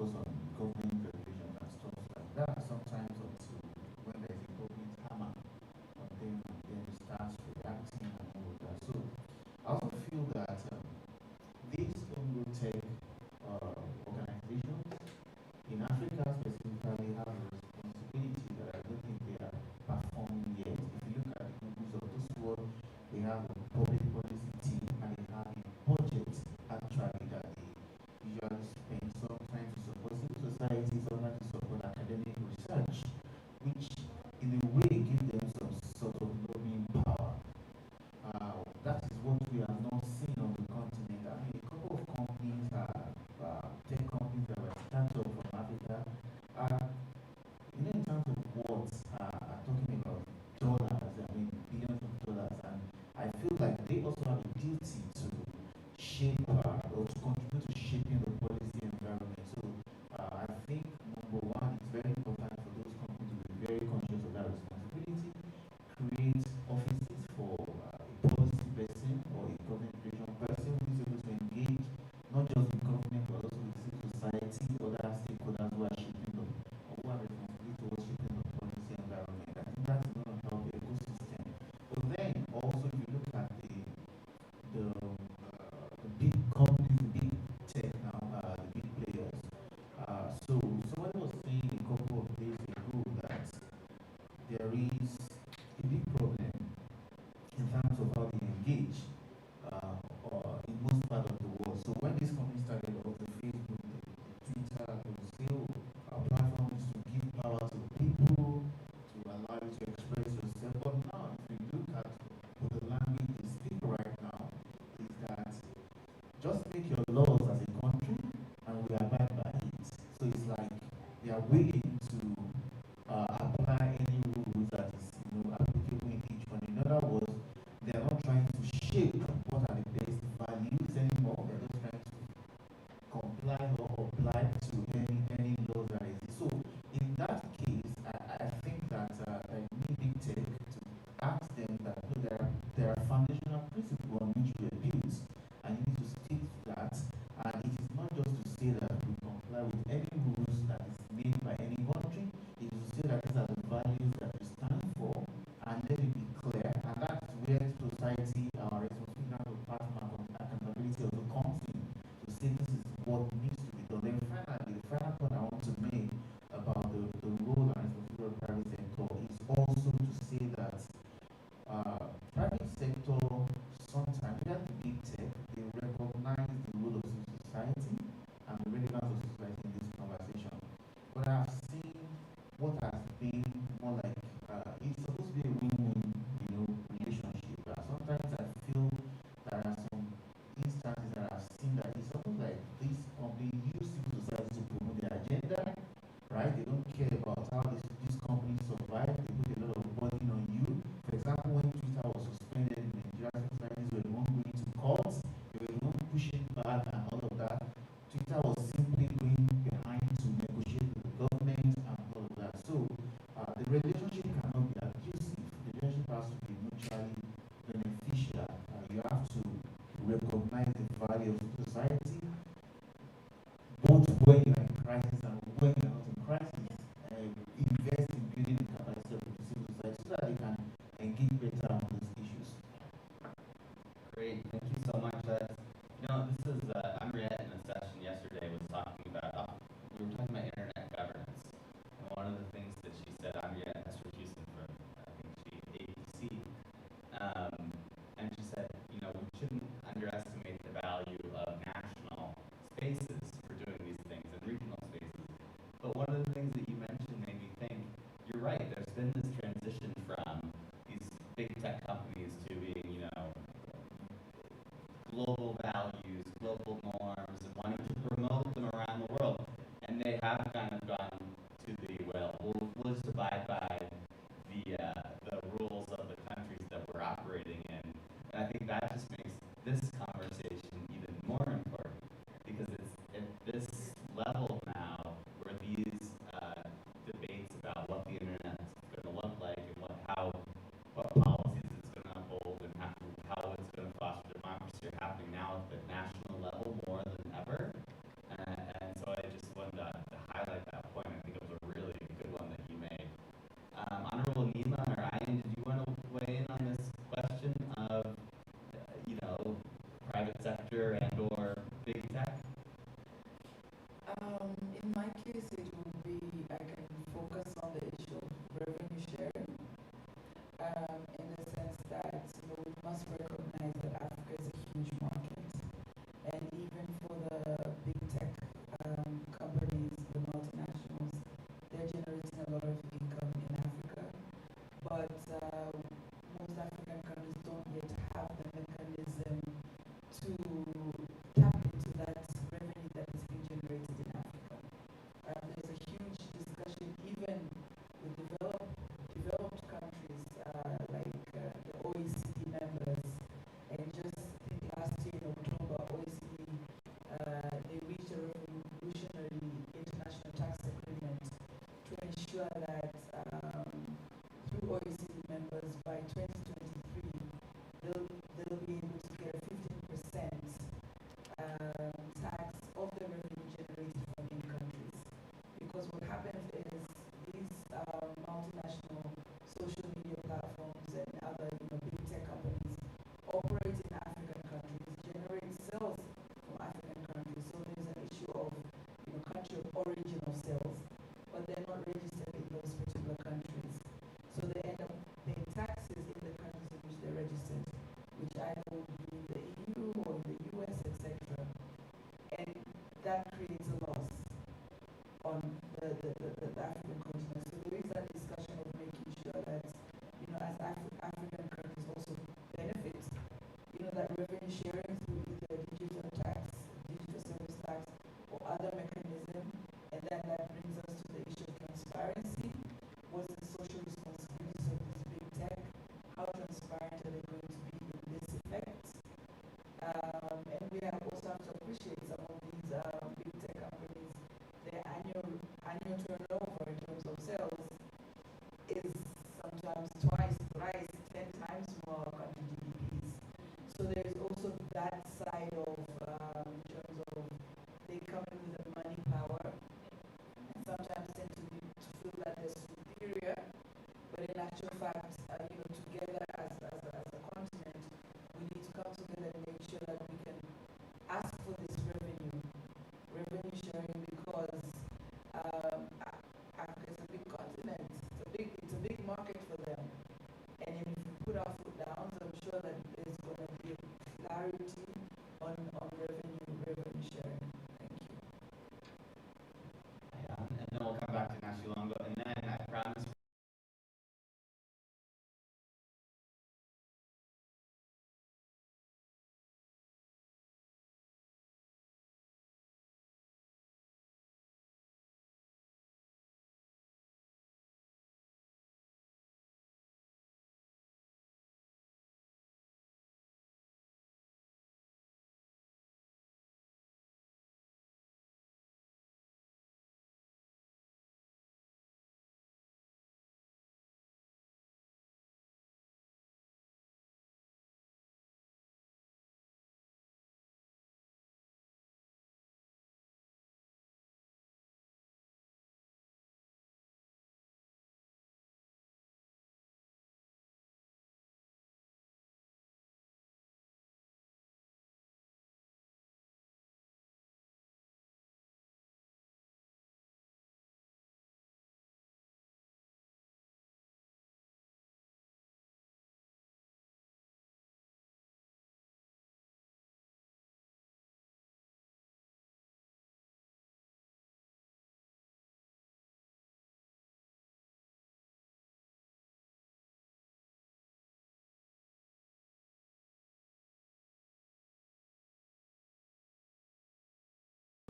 focus on government regulations and stuff like that. Sometimes until when there's a government hammer on them, and then it starts reacting and all of that. So I also feel that these homegrown tech organizations in Africa specifically have a responsibility that I don't think they are performing yet. If you look at the Googles of this world, they have a public policy team and they have a budget actually that they usually spend sometimes to support civil society, sometimes to support academic research, which in a way give them some sort of lobbying power. That is what we have not seen on the continent. I mean, a couple of companies, tech companies that were started up from Africa, in terms of what are talking about dollars, I mean, billions of dollars, and I feel like they also have a duty to shape or to contribute to shaping the policy environment. So I think number one, it's very important for those companies to be very conscious of that responsibility, create offices for a policy person or a government relation person who is able to engage not just with government but also with civil society, other stakeholders who are shaping the or who are responsible towards shaping the policy environment. I think that's going to help the ecosystem. But then also if you look at the big companies, the big tech now, the big players. So someone was saying a couple of days ago that there is a big problem in terms of how they engage in most part of the world. So when this company started off, the Facebook, the Twitter, they would say, oh, our platform is to give power to people, to allow you to express yourself. But now, if you look at what the language they speak right now, is that just make your laws as a country and we abide by it. So it's like they are willing to apply any rules that is applicable in each one. In other words, they are not trying to shape what are the best values anymore. They're just trying to comply or apply to any laws that exist. So in that case, I think that I need big tech to ask them that there are foundational principles on which we are built, and you need to stick to that. And it is not just to say that we comply with any rules that is made by any country. It is to say that these are the values that we stand for, and let it be clear. And that's where society, our responsibility of partner accountability also comes in, to say this is what needs to be done. Then finally, the final point I want to make about the role and responsibility of the private sector is also to say that private sector sometimes, even the big tech, they recognize the role of civil society and the relevance of society in this conversation. But I have seen what has been more like it's supposed to be a win-win, relationship. Sometimes I feel there are some instances that I've seen that it's almost like this company use civil society to promote their agenda, right? They don't care about how this company survive. They put a lot of burden on you. For example, when Twitter was suspended in Nigeria, civil societies were the one going to court. They were the one pushing back and all of that. Twitter was simply going behind to negotiate with the government and all of that. So the relationship cannot be abusive. The relationship has to be mutually beneficial. You have to recognize the value of society, both when you are in crisis and when you are not in crisis. Invest in building the capacity of the civil society so that they can engage better on those issues. Great, thank you so much. This is Amriette in a session yesterday was talking about, we were talking about internet governance. And one of the things that she said, Amriette Houston from, I think ABC, and she said, we shouldn't underestimate the value of national spaces for doing these things and regional spaces. But one of the things that you mentioned made me think, you're right, there's been this transition from these big tech companies to being, global values, global norms, and wanting to promote them around the world. And they have kind of gone to we'll just abide by the rules of the countries that we're operating in. And I think that just makes this conversation even more important, because it's at this level now where these sure that through OECD members by 2023, they'll be able to get a 15% tax of the revenue generated from in countries. Because what happens is these multinational social media platforms and other big tech companies operate in African countries, generate sales from African countries. So there's an issue of country of origin of sales, but they're not registered in those particular countries. So they end up paying taxes in the countries in which they're registered, which either would be in the EU or in the US, etc. And that creates a loss on the African continent. So there is that discussion of making sure that, as African countries also benefit, that revenue sharing through either digital tax, digital service tax, or other mechanism. And then that brings us to the issue of transparency. What's the social responsibilities of this big tech? How transparent are they going to be in this effect? And we have also have to appreciate some of these big tech companies, their annual turnover in terms of sales is sometimes twice, thrice, 10 times more country GDPs. So there's also that side of in terms of they come in with the money power and sometimes tend to feel that they're superior, but in actual fact, together as a continent, we need to come together and make sure that we can ask for this revenue sharing, because Africa is a big continent. It's a big market for them. And if we put our foot down, I'm sure that there's going to be clarity on revenue sharing. Thank you. And then we'll come back to Nashilongo, and then I promise.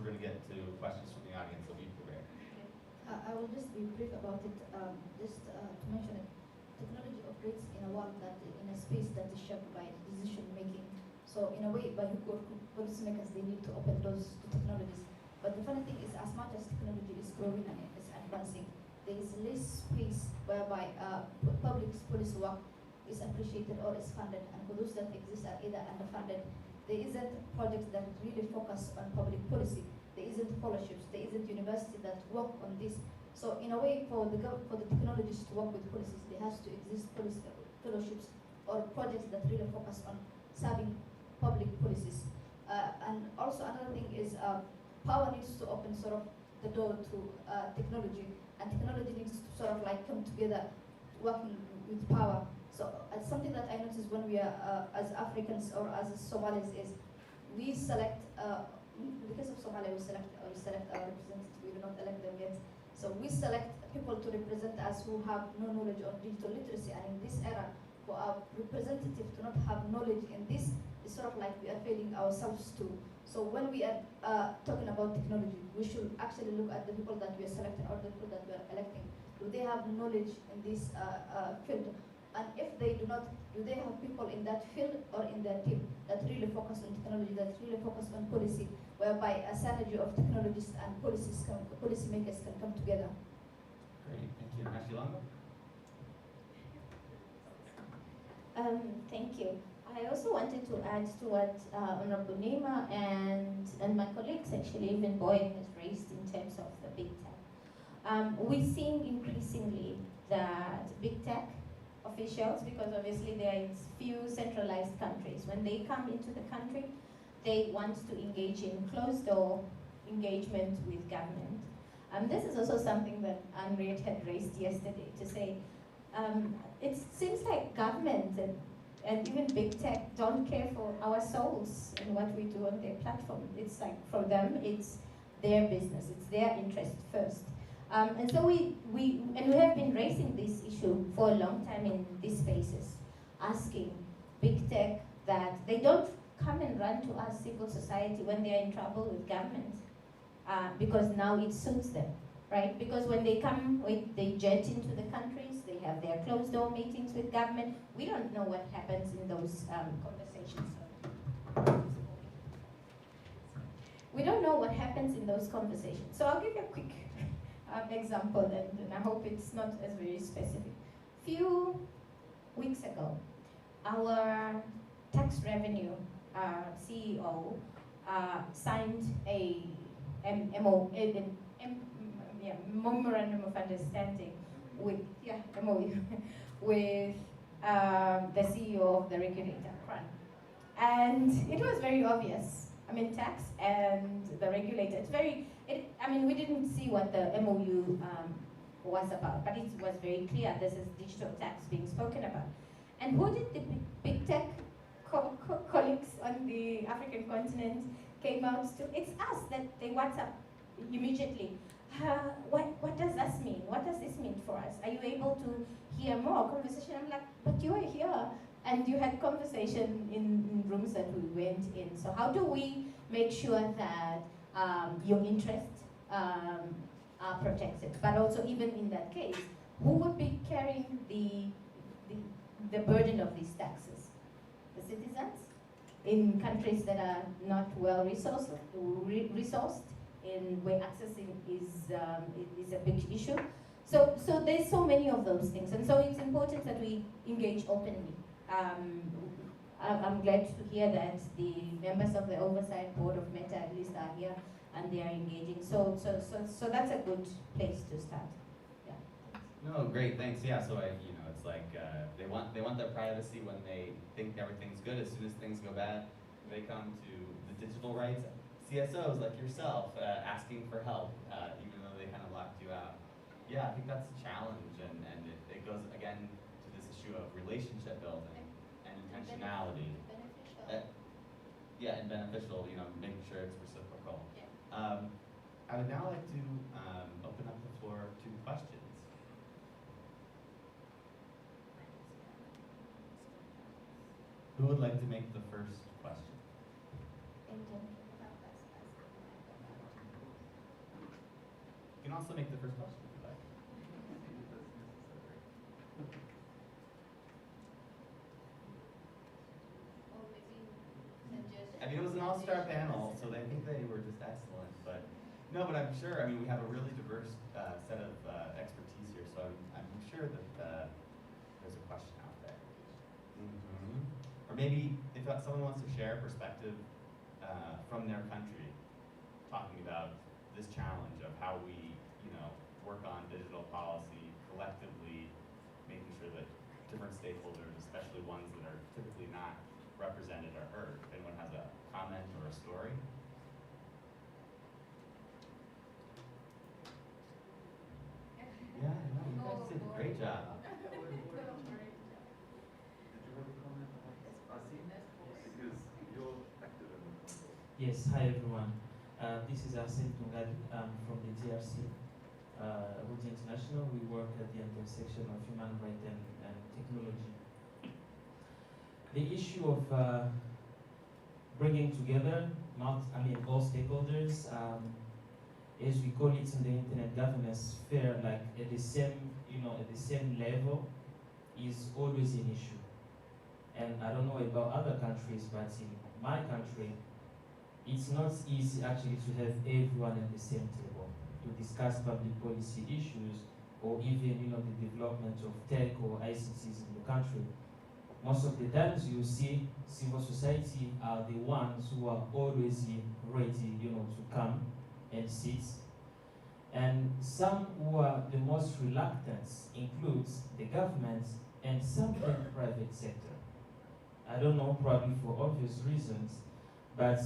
We're going to get to questions from the audience, so be prepared. I will just be brief about it. Just to mention it, technology operates in a world in a space that is shaped by decision making. So in a way, by policymakers, they need to open doors to technologies. But the funny thing is, as much as technology is growing and is advancing, there is less space whereby public policy work is appreciated or is funded. And for those that exist are either underfunded. There isn't projects that really focus on public policy. There isn't fellowships. There isn't universities that work on this. So in a way, for the technologies to work with policies, there has to exist fellowships or projects that really focus on serving public policies. And also another thing is power needs to open sort of the door to technology, and technology needs to sort of like come together, working with power. So something that I noticed when we are as Africans or as Somalis is we select, in the case of Somalia, we select our representatives, we do not elect them yet. So we select people to represent us who have no knowledge of digital literacy, and in this era, for our representative to not have knowledge in this, it's sort of like we are failing ourselves too. So when we are talking about technology, we should actually look at the people that we are selecting or the people that we are electing. Do they have knowledge in this field? And if they do not, do they have people in that field or in their team that really focus on technology, that really focus on policy, whereby a synergy of technologists and policymakers can come together? Great, thank you. Ashley Longo? Thank you. I also wanted to add to what Honorable Nima and my colleagues actually, even Boyd, has raised in terms of the big tech. We're seeing increasingly that big tech officials, because obviously there are few centralized countries, when they come into the country, they want to engage in closed door engagement with government. This is also something that Henriette had raised yesterday to say, it seems like government and even big tech don't care for our souls and what we do on their platform. It's like, for them, it's their business, it's their interest first. And so we have been raising this issue for a long time in these spaces, asking big tech that they don't come and run to us, civil society, when they're in trouble with government, because now it suits them, right? Because when they come, they jet into the countries, they have their closed door meetings with government. We don't know what happens in those conversations. We don't know what happens in those conversations. So I'll give you a quick example, and I hope it's not as very specific. Few weeks ago, our tax revenue CEO signed a memorandum of understanding with MOU with the CEO of the regulator, CRAN. And it was very obvious. I mean, tax and the regulator, we didn't see what the MOU was about, but it was very clear this is digital tax being spoken about. And who did the big tech colleagues on the African continent came out to? It's us that they WhatsApp immediately. What does this mean? What does this mean for us? Are you able to hear more conversation? I'm like, but you are here. And you had conversation in rooms that we went in. So how do we make sure that your interests are protected? But also, even in that case, who would be carrying the burden of these taxes? The citizens in countries that are not well resourced, in where accessing is a big issue. So there's so many of those things, and so it's important that we engage openly. I'm glad to hear that the members of the oversight board of Meta at least are here and they are engaging. So that's a good place to start. Yeah. No, great, thanks. Yeah, so it's like they want their privacy when they think everything's good. As soon as things go bad, they come to the digital rights CSOs like yourself asking for help, even though they kind of locked you out. Yeah, I think that's a challenge, and it goes again to this issue of relationship building and intentionality. Beneficial. And beneficial, making sure it's reciprocal. Yeah. I would now like to open up the floor to questions. Who would like to make the first question? You can also make the first question if you like. I mean, it was an all-star panel, so I think they were just excellent. But I'm sure. We have a really diverse set of expertise here, so I'm sure that there's a question out there. Or maybe if someone wants to share a perspective from their country, talking about this challenge of how we, work on digital policy collectively, making sure that different stakeholders, especially ones that are typically not represented, are heard. If anyone has a comment or a story. Yeah, no, you guys did a great job. Did you have a comment on Asim? Because you're active in the Yes, hi everyone. This is Asim Tungad from the DRC. Rhodes International. We work at the intersection of human rights and technology. The issue of bringing together, all stakeholders, as we call it in the internet governance sphere, like at the same level, is always an issue. And I don't know about other countries, but in my country, it's not easy actually to have everyone at the same table to discuss public policy issues or even the development of tech or ICTs in the country. Most of the times you see civil society are the ones who are always ready, to come and sit. And some who are the most reluctant includes the government and some in the private sector. I don't know, probably for obvious reasons, but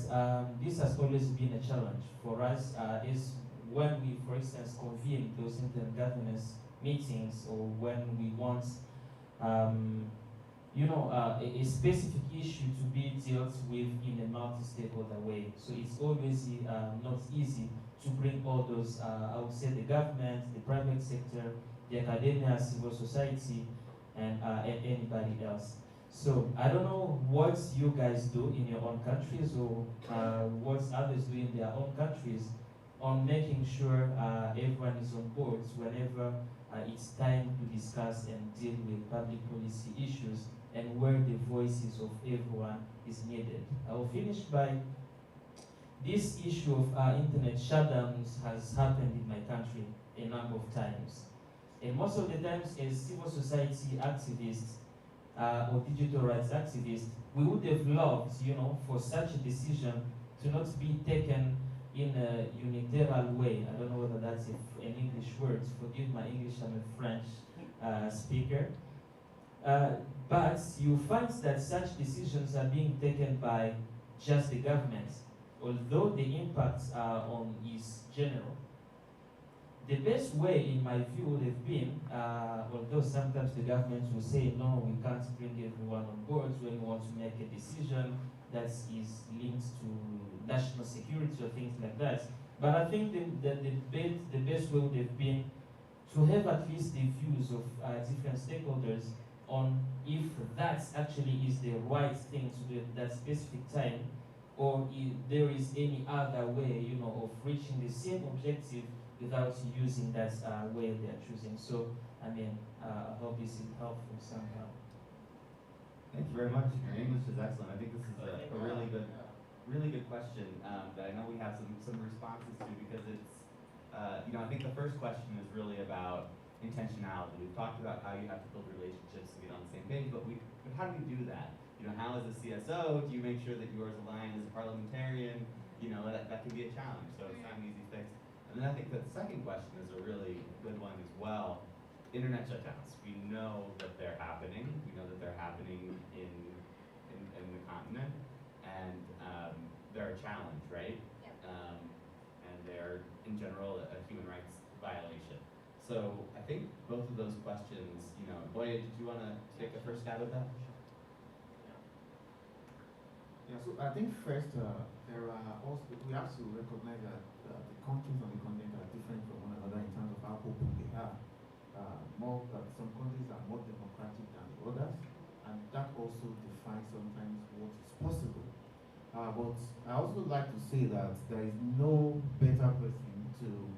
this has always been a challenge for us. Is when we, for instance, convene those intergovernance meetings, or when we want a specific issue to be dealt with in a multi-stakeholder way. So it's always not easy to bring all those, I would say, the government, the private sector, the academia, civil society, and anybody else. So I don't know what you guys do in your own countries, or what others do in their own countries, on making sure everyone is on board whenever it's time to discuss and deal with public policy issues, and where the voices of everyone is needed. I will finish by this issue of internet shutdowns has happened in my country a number of times. And most of the times, as civil society activists or digital rights activists, we would have loved, for such a decision to not be taken in a unilateral way. I don't know whether that's an English word. Forgive my English, I'm a French speaker. But you find that such decisions are being taken by just the government, although the impacts is general. The best way, in my view, would have been, although sometimes the government will say, no, we can't bring everyone on board when we want to make a decision that is linked to national security or things like that. But I think the best way would have been to have at least the views of different stakeholders on if that actually is the right thing to do at that specific time, or if there is any other way, of reaching the same objective without using that way they are choosing. So, I hope this is helpful somehow. Thank you very much. Your English is excellent. I think this is a really good question that I know we have some responses to, because it's, I think the first question is really about intentionality. We've talked about how you have to build relationships and get on the same page, but how do we do that? How as a CSO, do you make sure that yours align as a parliamentarian? That can be a challenge, so it's not an easy fix. And then I think the second question is a really good one as well. Internet shutdowns. We know that they're happening. We know that they're happening in the continent, and they're a challenge, right? Yep. And they're, in general, a human rights violation. So I think both of those questions, Boye, did you want to take a first stab at that? Yeah, so I think first, there are also, we have to recognize that the countries on the continent are different from one another in terms of how open they are. Some countries are more democratic than the others, and that also defines sometimes what is possible. But I also like to say that there is no better person to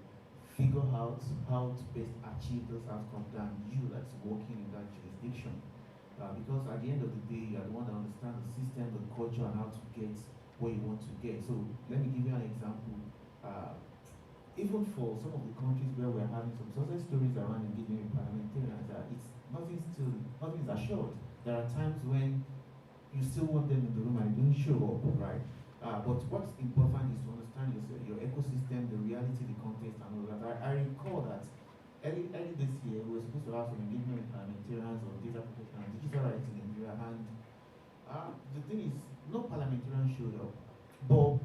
figure out how to best achieve those outcomes than you that's working in that jurisdiction. Because at the end of the day, you are the one that understands the system, the culture, and how to get what you want to get. So let me give you an example. Even for some of the countries where we're having some success stories around engagement with parliamentarians, nothing is assured. There are times when you still want them in the room and they don't show up, right? But what's important is to understand your ecosystem, the reality, the context, and all that. I recall that early this year, we were supposed to have some engagement with parliamentarians on data protection and digital rights in Nigeria, and the thing is, no parliamentarian showed up, but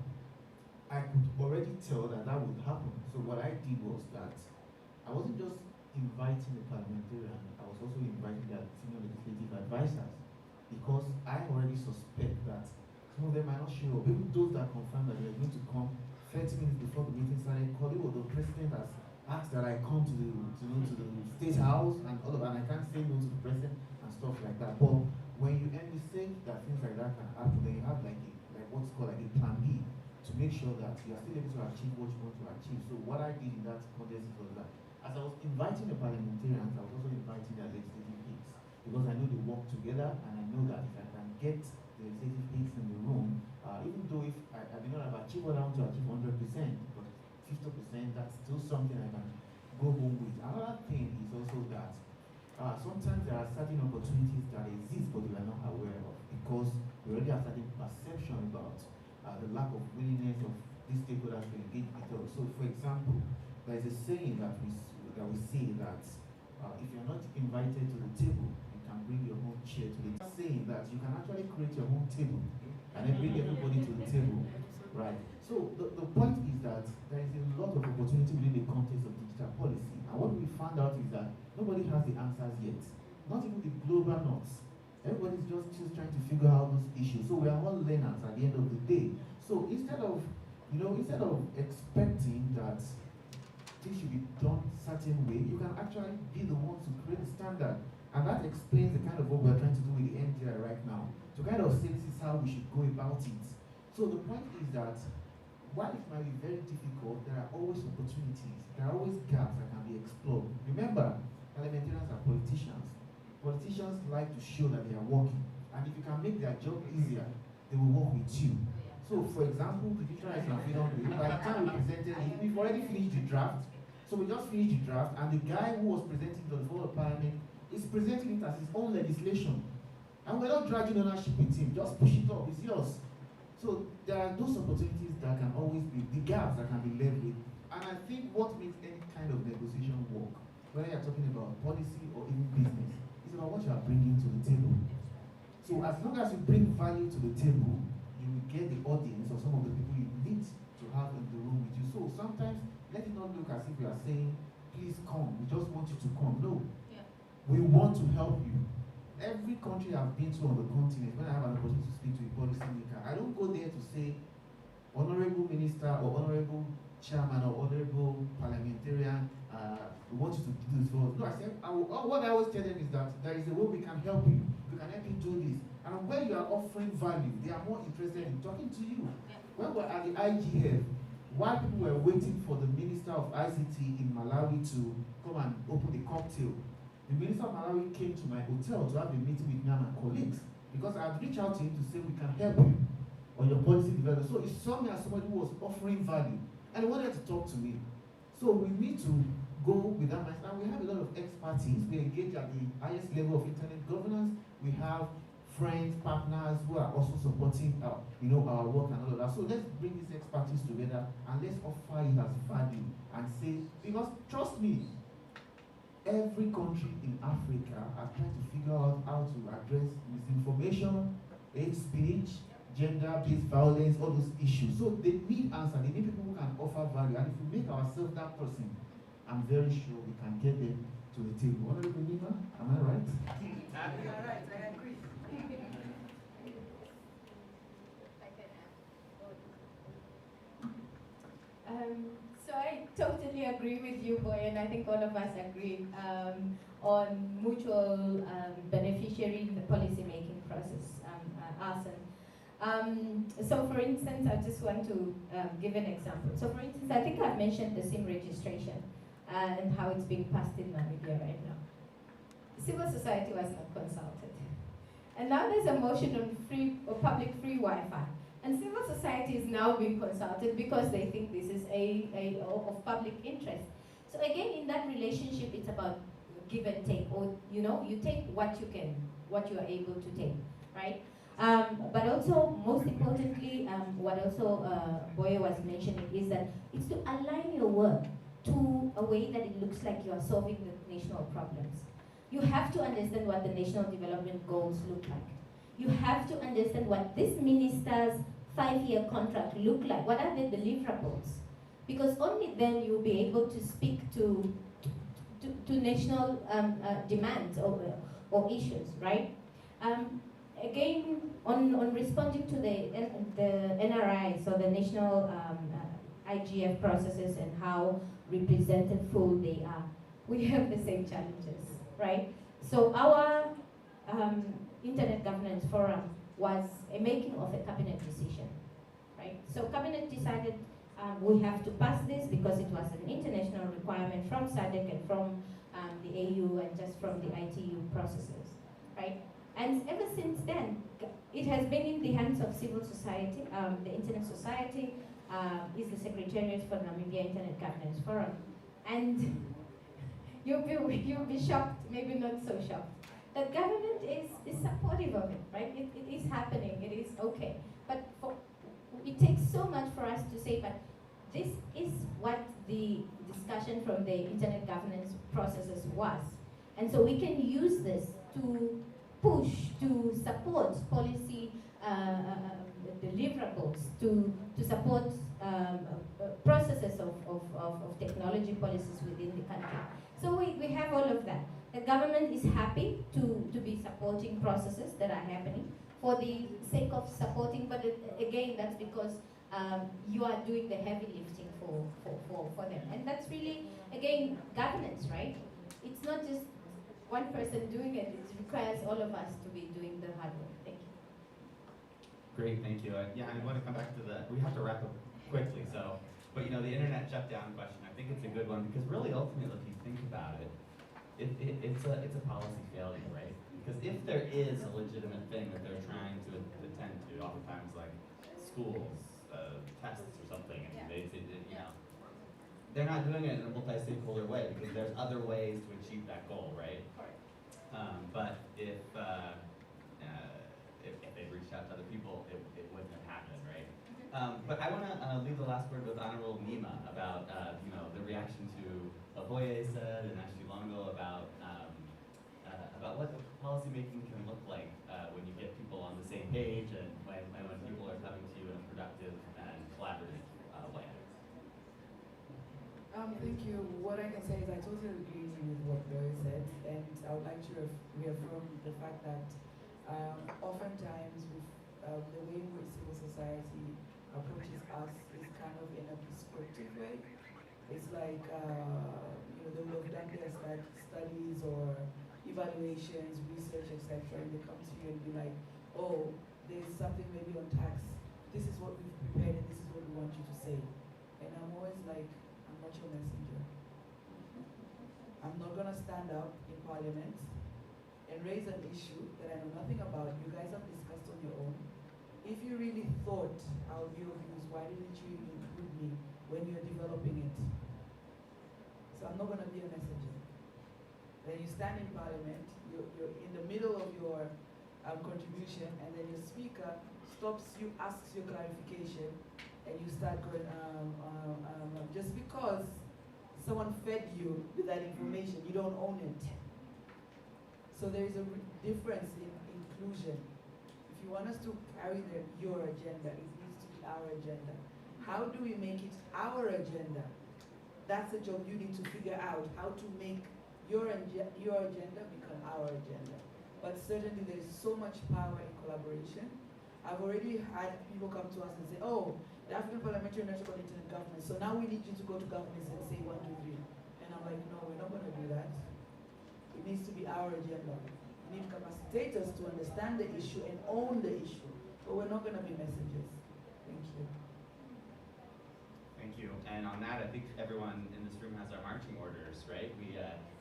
I could already tell that would happen. So what I did was that I wasn't just inviting the parliamentarian, I was also inviting their senior legislative advisors, because I already suspect that some of them might not show up. Even those that confirmed that they were going to come 30 minutes before the meeting started, calling, or the president has asked that I come to the State House and all of that, and I can't say no to the president and stuff like that. But when you envisage that things like that can happen, then you have like what's called like a plan B to make sure that you are still able to achieve what you want to achieve. So what I did in that context was that as I was inviting the parliamentarians, I was also inviting their legislative aides, because I know they work together, and I know that if I can get the legislative aides in the room, even though if I may not have achieved what I want to achieve 100%, but 50%, that's still something I can go home with. Another thing is sometimes there are certain opportunities that exist but we are not aware of because we already have certain perception about the lack of willingness of these stakeholders to engage with us. So, for example, there is a saying that we say that if you're not invited to the table, you can bring your own chair to the table. Saying that you can actually create your own table and then bring everybody to the table, right? So the point is that there is a lot of opportunity within the context of digital policy, and what we found out is that nobody has the answers yet, not even the global north. Everybody's just trying to figure out those issues. So we are all learners at the end of the day. So instead of expecting that things should be done certain way, you can actually be the one to create the standard. And that explains the kind of what we're trying to do with the NDI right now, to kind of say this is how we should go about it. So the point is that while it might be very difficult, there are always opportunities. There are always gaps that can be explored. Remember, parliamentarians are politicians. Politicians like to show that they are working. And if you can make their job easier, they will work with you. So, for example, the Digital Rights and Freedom Bill, by the time we presented it, we've already finished the draft. So we just finished the draft, and the guy who was presenting to the floor of Parliament is presenting it as his own legislation. And we're not dragging ownership with him, just push it up, it's yours. So there are those opportunities that can always be, the gaps that can be leveraged. And I think what makes any kind of negotiation work, whether you're talking about policy or even business, is about what you are bringing to the table. So as long as you bring value to the table, you will get the audience or some of the people you need to have in the room with you. So sometimes let it not look as if we are saying, please come, we just want you to come. No, we want to help you. Every country I've been to on the continent, when I have an opportunity to speak to a policymaker, I don't go there to say, honorable minister or honorable chairman or honorable parliamentarian, we want you to do this for us. No, I say, what I always tell them is that there is a way we can help you. We can help you do this. And when you are offering value, they are more interested in talking to you. When we're at the IGF, while people were waiting for the Minister of ICT in Malawi to come and open the cocktail, the Minister of Malawi came to my hotel to have a meeting with me and my colleagues because I had reached out to him to say we can help you on your policy development. So he saw me as somebody who was offering value and he wanted to talk to me. So we need to go with that mindset. And we have a lot of expertise. We engage at the highest level of internet governance. We have friends, partners who are also supporting our work and all of that. So let's bring this expertise together and let's offer it as value and say, because trust me, every country in Africa are trying to figure out how to address misinformation, hate speech, gender-based violence, all those issues. So they need answers. They need people who can offer value. And if we make ourselves that person, I'm very sure we can get them to the table. Honorable Nima, am I right? You are right, I agree. So I totally agree with you, Boy, and I think all of us agree on mutual beneficiary in the policy making process, so for instance, I just want to give an example. So for instance, I think I've mentioned the SIM registration and how it's being passed in Namibia right now. Civil society was not consulted. And now there's a motion on free or public free Wi-Fi. And civil society is now being consulted because they think this is of public interest. So again, in that relationship, it's about give and take, or you take what you are able to take, right? But also, most importantly, what also Boye was mentioning is that it's to align your work to a way that it looks like you are solving the national problems. You have to understand what the national development goals look like. You have to understand what this minister's 5-year contract look like. What are the deliverables? Because only then you'll be able to speak to national demands or issues, right? Again, on responding to the NRI, so the national IGF processes and how representative they are, we have the same challenges, right? So our Internet Governance Forum was a making of a cabinet decision, right? So cabinet decided we have to pass this because it was an international requirement from SADC and from the AU and just from the ITU processes, right? And ever since then, it has been in the hands of civil society. The Internet Society is the Secretariat for Namibia Internet Governance Forum. And you'll be shocked, maybe not so shocked. That government is supportive of it, right? It is happening, it is okay. But it takes so much for us to say, but this is what the discussion from the internet governance processes was. And so we can use this to push, to support policy deliverables, to support processes of technology policies within the country. So we have all of that. The government is happy to be supporting processes that are happening for the sake of supporting, but again, that's because you are doing the heavy lifting for them. And that's really, again, governance, right? It's not just one person doing it, it requires all of us to be doing the hard work. Thank you. Great, thank you. Yeah, I want to come back to we have to wrap up quickly, so, but the internet shutdown question, I think it's a good one, because really ultimately, if you think about it, it's a policy failure, right? Because if there is a legitimate thing that they're trying to attend to, oftentimes like schools, tests or something, and they're not doing it in a multi-stakeholder way because there's other ways to achieve that goal, right? But if they'd reached out to other people, it wouldn't have happened, right? But I want to leave the last word with Honorable Nima about the reaction to what Hoye said and Ashley Longo about what policymaking can look like when you get people on the same page and when people are coming to you in a productive and collaborative way. Thank you. What I can say is I totally agree with what Barry said, and I would like to reaffirm the fact that oftentimes the way in which civil society approaches us is kind of in a prescriptive way. It's like they will have done their studies or evaluations, research, etc., and they come to you and be like, oh, there's something maybe on tax. This is what we've prepared and this is what we want you to say. And I'm always like, I'm not your messenger. I'm not going to stand up in parliament and raise an issue that I know nothing about. You guys have discussed on your own. If you really thought I'll be of use, why didn't you even include me when you're developing it? So I'm not going to be a messenger. Then you stand in parliament, you're in the middle of your contribution, and then your speaker stops you, asks your clarification, and you start going, just because someone fed you with that information, you don't own it. So there is a difference in inclusion. If you want us to carry your agenda, it needs to be our agenda. How do we make it our agenda? That's the job you need to figure out, how to make your agenda become our agenda. But certainly there is so much power in collaboration. I've already had people come to us and say, oh, the African Parliamentary Network on Internet Governance, so now we need you to go to governance and say 1, 2, 3. And I'm like, no, we're not going to do that. It needs to be our agenda. We need capacitators to understand the issue and own the issue. But we're not going to be messengers. Thank you. Thank you. And on that, I think everyone in this room has our marching orders, right?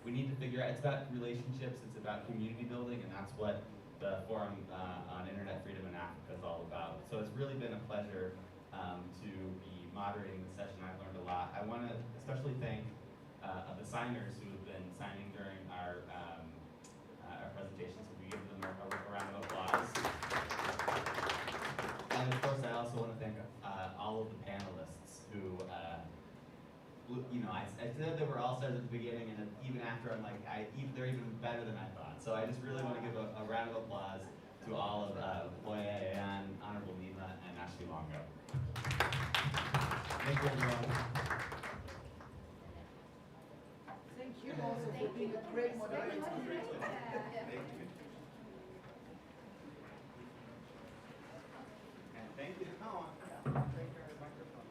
We need to figure out, it's about relationships, it's about community building, and that's what the Forum on Internet Freedom in Africa is all about. So it's really been a pleasure to be moderating the session. I've learned a lot. I want to especially thank the signers who have been signing during our presentations. If we give them a round of applause. And of course, I also want to thank all of the panelists who, I said they were all stars at the beginning, and even after, I'm like, they're even better than I thought. So I just really want to give a round of applause to all of Hoye and Honorable Nima and Ashley Longo. Thank you, everyone. Thank you also for being a great moderator. Thank you. And thank you. Oh, take your microphone.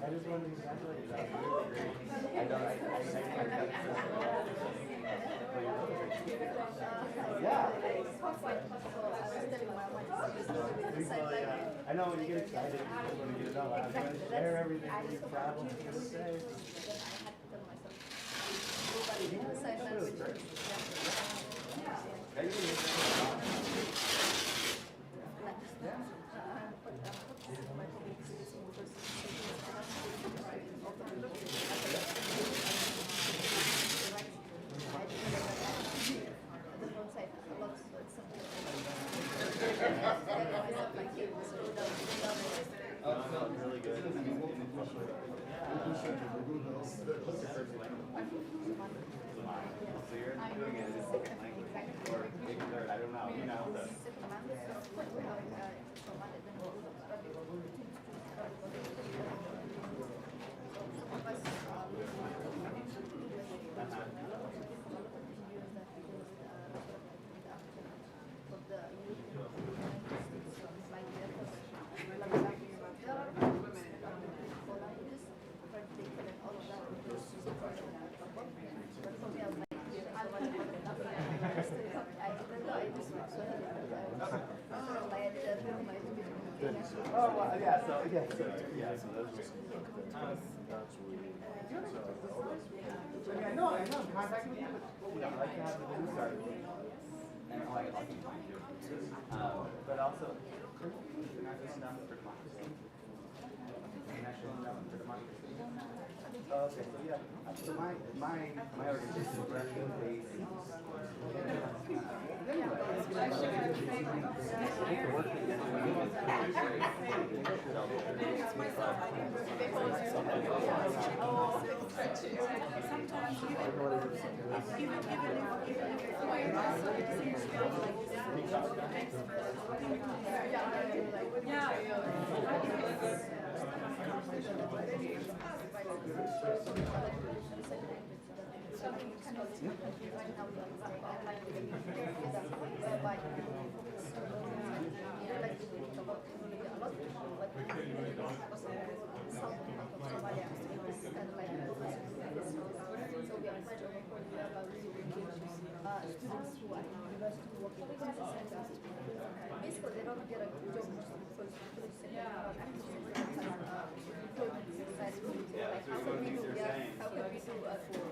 I just want to congratulate you. That was really great. I know. Yeah. telling my wife, it's not really the same like I know when you get excited, you just want to get it all out. You want to share everything I when you just travel. don't You want want to to say. then I had to tell myself, nobody in the same language. Oh, it felt really good. I mean, so you're doing it in a second language, or maybe third, I don't know, you know, the. Oh, well, yeah, so those were. I know I'm contacting you, but you know, I like to have the new start. And I like to find you. But also, National Endowment for Democracy. National Endowment for Democracy. Okay, so yeah, so my organization is actually based. Students who are in university working in the center, basically they don't get a job because employment side, like how can we do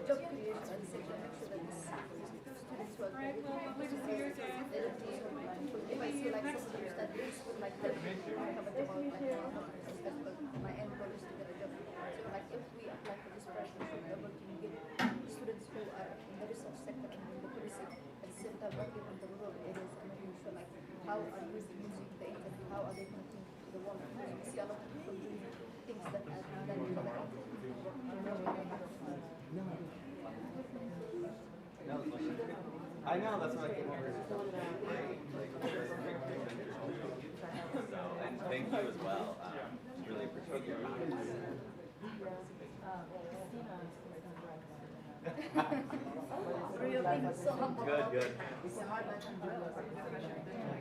job creation and sector, make sure that these students who are graduating, if I see like some students that is like that, I have a job out like my end goal is to get a job. So like if we apply for this program, we should be able to get students who are in the research sector and in the policy at the same time working on the rural areas and making sure like how are you using the internet, how are they connecting to the world. Because we see a lot of people doing things that are done in the I know, that's what I came over. So, and thank you as well. Really appreciate your Good.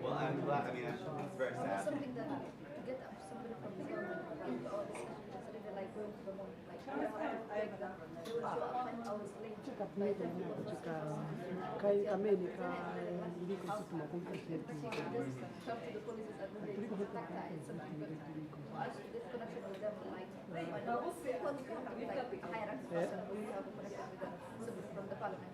Well, I'm glad. I mean, it's very sad. Something that to get somebody from the government into our discussion is really like going to the moon. Like we have to break down. They will show up 10 hours late. From the parliament.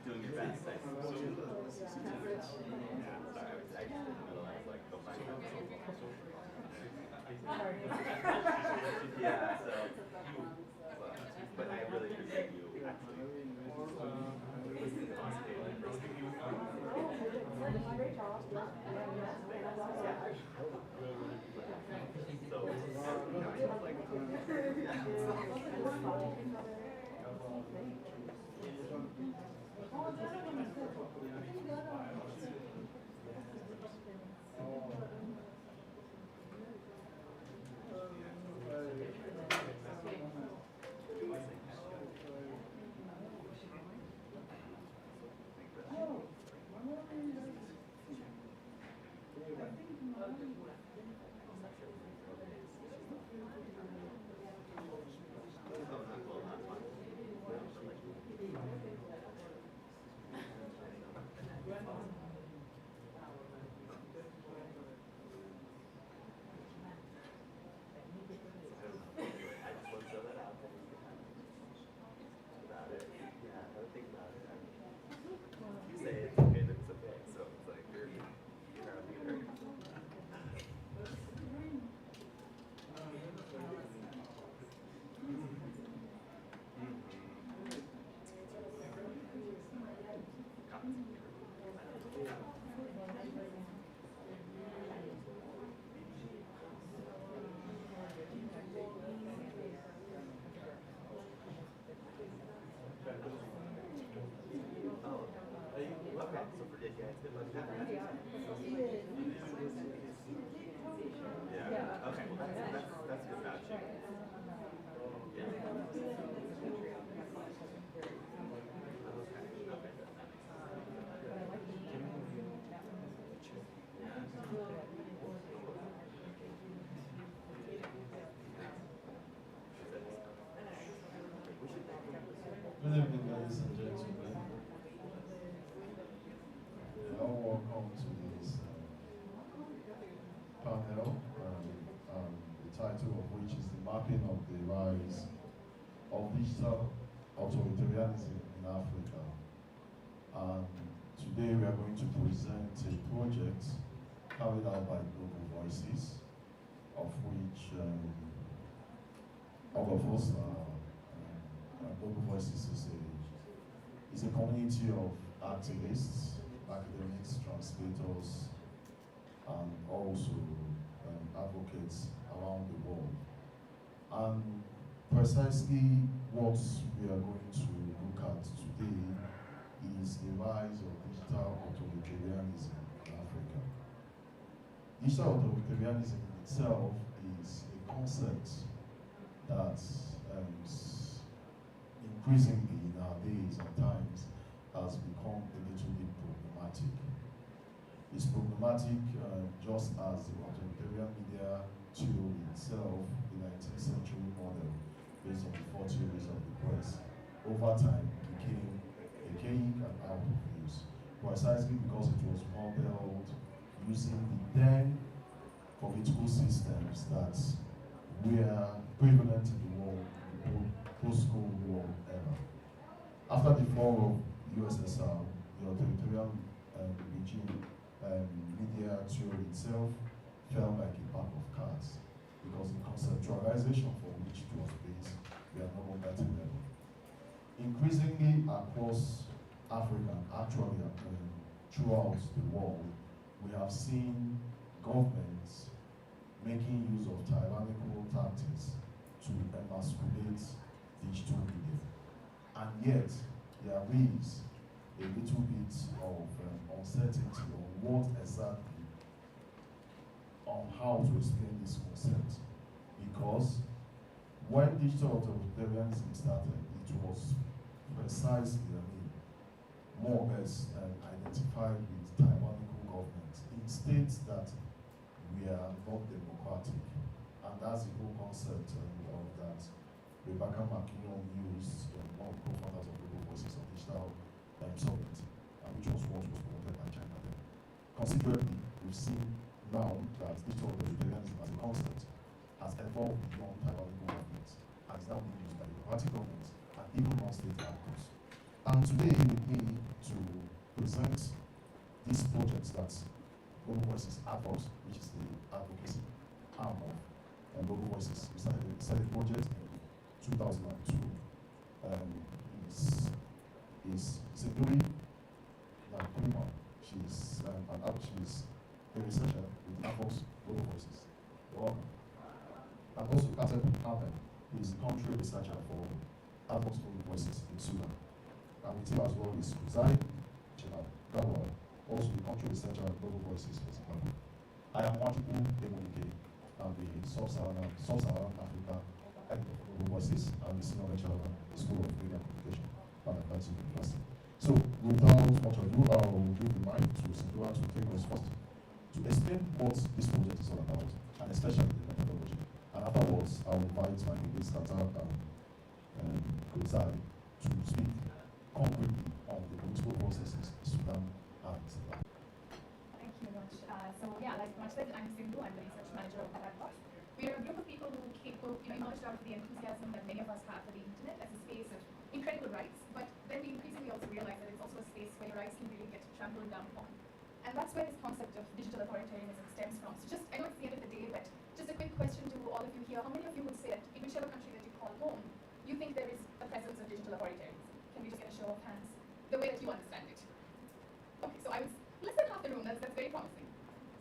Doing your best. I yeah, so, but I really appreciate you actually. So, You say it's okay, then it's okay. So it's like you're our leader. Okay, so for yeah, it's been like that. Yeah. Okay. Well, that's good matching. Yeah. Okay. Okay. That makes Good evening, ladies and gentlemen. You're all welcome to this panel, the title of which is the mapping of the rise of digital authoritarianism in Africa. And today we are going to present a project carried out by Global Voices, of which all of us are. Global Voices is a community of activists, academics, translators, and also advocates around the world. And precisely what we are going to look at today is the rise of digital authoritarianism in Africa. Digital authoritarianism in itself is a concept that increasingly in our days and times has become a little bit problematic. It's problematic just as the authoritarian media theory itself, the 19th century model based on the 4 theories of the press, over time became archaic and out of use, precisely because it was modeled using the then political systems that were prevalent in the world in the post-Cold War era. After the fall of USSR, the authoritarian regime media theory itself fell like a pack of cards because the conceptualization for which it was based were no longer tenable. Increasingly across Africa, actually throughout the world, we have seen governments making use of tyrannical tactics to emasculate digital media. And yet, there is a little bit of uncertainty on what exactly, on how to explain this concept. Because when digital authoritarianism started, it was precisely, more or less identified with tyrannical governments in states that we are not democratic. And that's the whole concept of that Rebecca McKinnon used, one of the co-founders of Global Voices on Digital Summit, which was what was promoted by China then. Consequently, we've seen now that digital authoritarianism as a concept has evolved beyond tyrannical governments and is now being used by democratic governments and even non-state actors. And today, with me to present this project that Global Voices Advocacy, which is the advocacy arm of Global Voices. We started a project in 2002. Is Seguri Nakulima. She's she's a researcher with Global Voices. You're welcome. And also, Kateb Ahmed is the country researcher for Advocacy Voices in Sudan. And with him as well is Zai Chinawa, also the country researcher at Global Voices for Zimbabwe. I am Mwatiku Emonike. I'm the Sub-Saharan Africa head of Global Voices. I'm the senior lecturer at the School of Media and Communication at Advocacy University. So, without much ado, I will give the mic to Sindua to take us first to explain what this project is all about, and especially the methodology. And afterwards, I will invite my colleagues Qatar and Kozai to speak concretely on the political processes in Sudan and Zimbabwe. Thank you much. Like much said, I'm Sindhu. I'm the research manager of Advocacy. We're a group of people who emerged out of the enthusiasm that many of us have for the internet as a space of incredible rights, but then we increasingly also realize that it's also a space where your rights can really get trampled down upon. And that's where this concept of digital authoritarianism stems from. So I know it's the end of the day, but just a quick question to all of you here. How many of you would say that in whichever country that you call home, you think there is a presence of digital authoritarianism? Can we just get a show of hands? The way that you understand it. Okay, so I was less than half the room. That's very promising.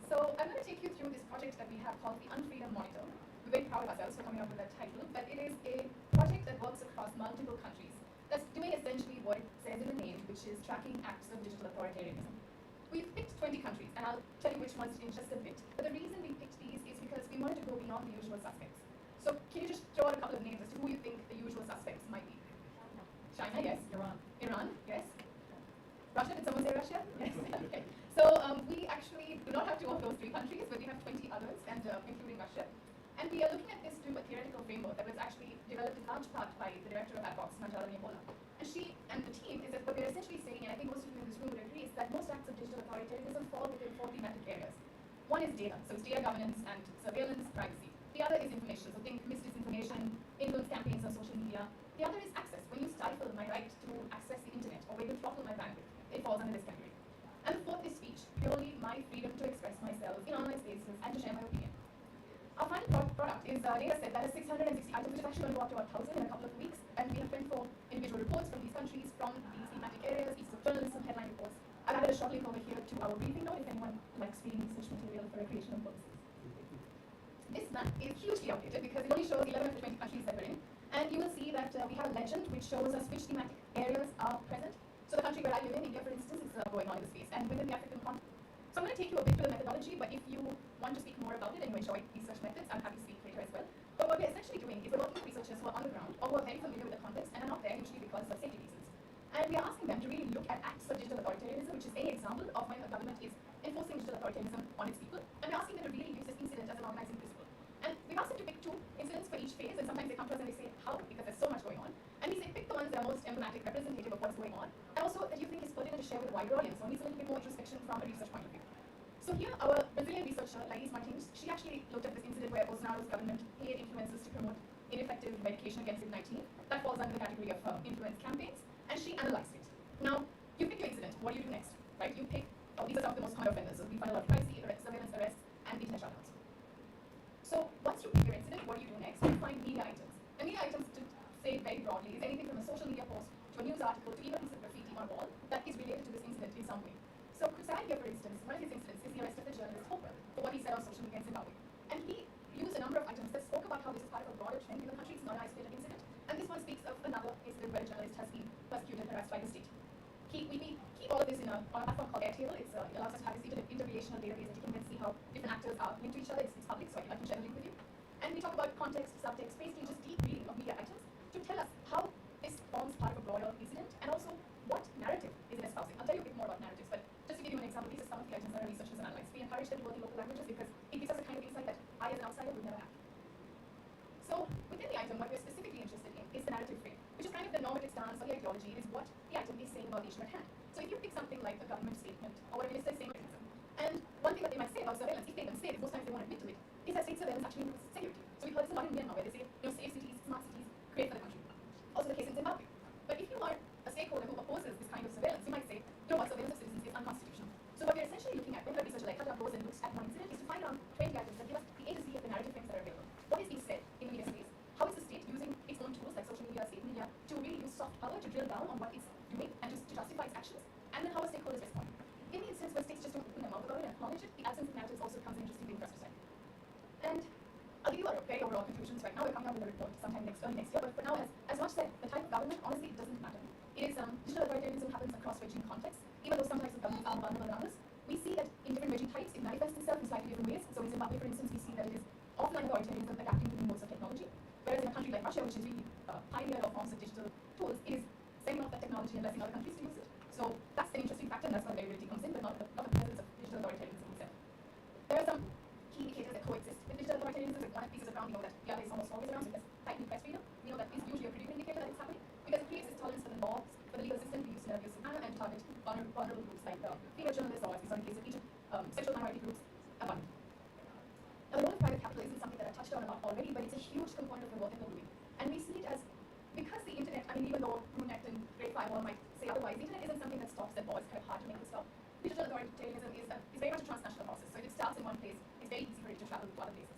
So I'm going to take you through this project that we have called the Unfreedom Monitor. We're very proud of ourselves for coming up with that title, but it is a project that works across multiple countries. That's doing essentially what it says in the name, which is tracking acts of digital authoritarianism. We've picked 20 countries, and I'll tell you which ones in just a bit. But the reason we picked these is because we wanted to go beyond the usual suspects. So can you just throw out a couple of names as to who you think the usual suspects might be? China, yes. Iran, yes. Russia, did someone say Russia? Yes, okay. So we actually do not have two of those three countries, but we have 20 others, and including Russia. And we are looking at this through a theoretical framework that was actually developed in large part by the director of Advocacy, Manjala Nicola. And she and the team is that what we're essentially saying, and I think most of you in this room would agree, is that most acts of digital authoritarianism fall within 4 thematic areas. One is data, so it's data governance and surveillance, privacy. The other is information, so think misinformation, influence campaigns on social media. The other is access, when you stifle my right to access the internet, or when you throttle my bandwidth, it falls under this category. And the fourth is speech, purely my freedom to express myself in online spaces and to share my opinion. Our final product is a data set that has 660 items, which is actually going to go up to about 1,000 in a couple of weeks. And we have 24 individual reports from these countries, from these thematic areas, pieces of journalism, headline reports. I've added a short link over here to our briefing note if anyone likes reading research material for recreational purposes. This map is hugely outdated because it only shows 11 of the 20 countries that we're in. And you will see that we have a legend which shows us which thematic areas are present. So the country where I live in, India, for instance, is going on in the space, and within the African continent. So I'm going to take you a bit through the methodology, but if you want to speak more about it and you enjoy research methods, I'm happy to speak later as well. But what we're essentially doing is we're working with researchers who are on the ground or who are very familiar with the context and are not there usually because of safety reasons. And we are asking them to really look at acts of digital authoritarianism, which is an example of when a government is enforcing digital authoritarianism on its people. And we're asking them to really use this incident as an organizing principle. And we've asked them to pick 2 incidents for each phase, and sometimes they come to us and they say, how? Because there's so much going on. And we say, pick the ones that are most emblematic, representative of what's going on, and also that you think is pertinent to share with a wider audience, or needs a little bit more introspection from a research point of view. So here, our Brazilian researcher, Laís Martins, she actually looked at this incident where Bolsonaro's government paid influencers to promote ineffective medication against COVID-19. That falls under the category of influence campaigns, and she analyzed it. Now, you pick your incident. What do you do next? Right? You pick, these are some of the most common offenders. So we find a lot of privacy, surveillance, arrests, and internet shutdowns. So once you pick your incident, what do you do next? You find media items. And media items, to say very broadly, is anything from a social media post to a news article to even a piece of graffiti on a wall that is related to this incident in some way. So Kusai here, for instance, one of his incidents is the arrest of the journalist Hopewell for what he said on social media in Zimbabwe. And he used a number of items that spoke about how this is part of a broader trend in the country. It's not an isolated incident. And this one speaks of another incident where a journalist has been persecuted, harassed by the state. We keep all of this on a platform called Airtable. It allows us to have this interrelational database that you can then see how different actors are linked to each other. It's public, so I can share the link with you. And we talk about context, subtext, basically just deep reading of media items to tell us how this forms part of a broader incident, and also what narrative is it espousing. I'll tell you a bit more about narratives, but just to give you an example, these are some of the items that our researchers analyze. We encourage them to work in local languages because it gives us a kind of insight that I, as an outsider, would never have. So within the item, what we're specifically interested in is the narrative frame, which is kind of the normative stance or the ideology. It is what the item is saying about the issue at hand. So if you pick something like a government statement or what a minister is saying, and one thing that they might say about surveillance, if they can say it, most times they won't admit to it, is that state surveillance actually improves security. So we've heard this a lot in Myanmar, where they say, safe cities, smart cities, great for the country. Also the case in Zimbabwe. But if you are a stakeholder who opposes this kind of surveillance, you might say, what, surveillance of citizens is unconstitutional. So what we're essentially looking at when a researcher like Kata goes and looks at one incident is to find around 20 items that give us the A to Z of the narrative frames that are available. What is being said in the media space? How is the state using its own tools like social media, state media, to really use soft power to drill down on what it's doing and to justify its actions? And then how are stakeholders responding? In the instance where states just don't open their mouth about it and acknowledge it, the absence of narratives also becomes an interesting thing for us to study. And I'll very overall conclusions right now. We're coming out with a report sometime early next year. But for now, as much said, the type of government, honestly, it doesn't matter. It is digital authoritarianism happens across regime contexts. Even though some types of governments are more vulnerable than others, we see that in different regime types, it manifests itself in slightly different ways. So in Zimbabwe, for instance, we see that it is offline authoritarianism adapting to new modes of technology, whereas in a country like Russia, which is really pioneer of forms of digital tools, it is sending off that technology and letting other countries to use it. So that's an interesting factor, and that's where variability comes in, but not the presence of digital authoritarianism itself. There are some key indicators that coexist with digital authoritarianism. Like one of the pieces around, we know that the other is almost always around, so there's tightening press freedom. We know that is usually a pretty good indicator that it's happening, because it creates this tolerance for the laws, for the legal system to use scenarios and to target vulnerable groups like female journalists, or as we saw in the case of Egypt, sexual minority groups, abundant. Now, the role of private capital isn't something that I touched on about already, but it's a huge component of the work that we're doing. And we see it as, because the internet, I mean, even though Runet and Great Firewall might say otherwise, the internet isn't something that stops them, or it's kind of hard to make it stop. Digital authoritarianism is very much a transnational process. So if it starts in one place, it's very easy for it to travel to other places.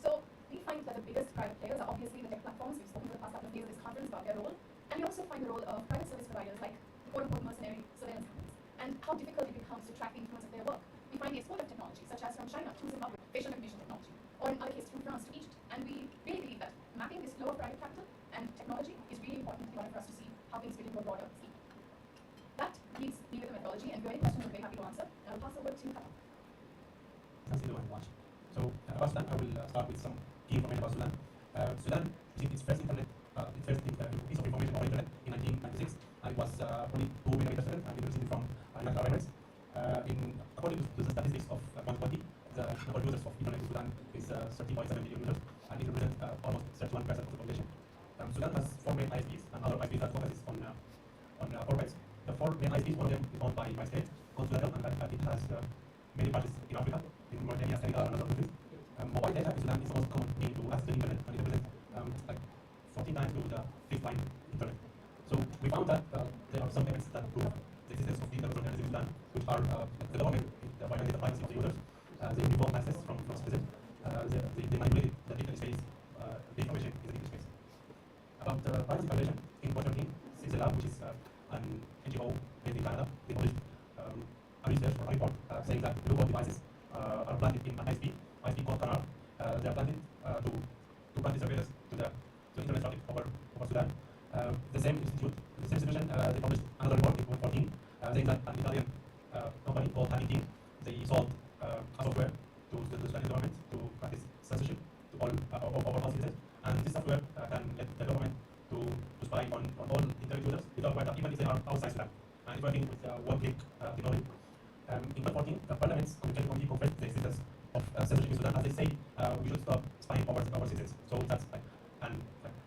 So we find that the biggest private players are obviously the tech platforms. We've spoken for the past couple of days of this conference about their role. And we also find the role of private service providers like quote-unquote mercenary surveillance companies, and how difficult it becomes to track the influence of their work. We find the export of technology, such as from China to Zimbabwe, facial recognition technology, or in other cases from France to Egypt. And we really believe that mapping this flow of private capital and technology is really important in order for us to see how things fit into a broader scheme. That leaves me with the methodology, and if you have any questions, I'm very happy to answer. And I'll pass over to Kata. Thanks, Edo, very much. So, about Sudan, I will start with some key information about Sudan. Sudan received its first piece of information over internet in 1996, and it was only 2 megabits per second, and it received it from United Arab Emirates. According to the statistics of 120, the number of users of internet in Sudan is 30.7 million users, and it represents almost 31% of the population. Sudan has 4 main ISPs and other ISPs that focuses on corporates. The 4 main ISPs, one of them is owned by state, called Sudan, and it has many branches in Africa, in Mauritania, Senegal, and other countries. Mobile data in Sudan is the most common means to access the internet, and it represents like 14 times to the fifth line internet. So we found that there are some evidence that prove the existence of digital authoritarianism in Sudan, which are the government violating the privacy of the users. They revoke access from citizens. They manipulate the digital space. The information in the digital space. About privacy violation, in 2013, CISLA, which is an NGO based in Canada, they published a research or a report saying that Bluetooth devices are planted in an ISP called Canal. They are planted to grant surveillance to the internet traffic over Sudan. The same institution, they published another report in 2014 saying that an Italian company called Hacking Team, they sold a software to the Sudanese government to practice censorship to all citizens. And this software can let the government to spy on all internet users without whether, even if they are outside Sudan. And it's working with one-click technology. In 2014, the Parliament's Communication Committee confirmed the existence of censorship in Sudan, as they say we should stop spying over citizens. So that's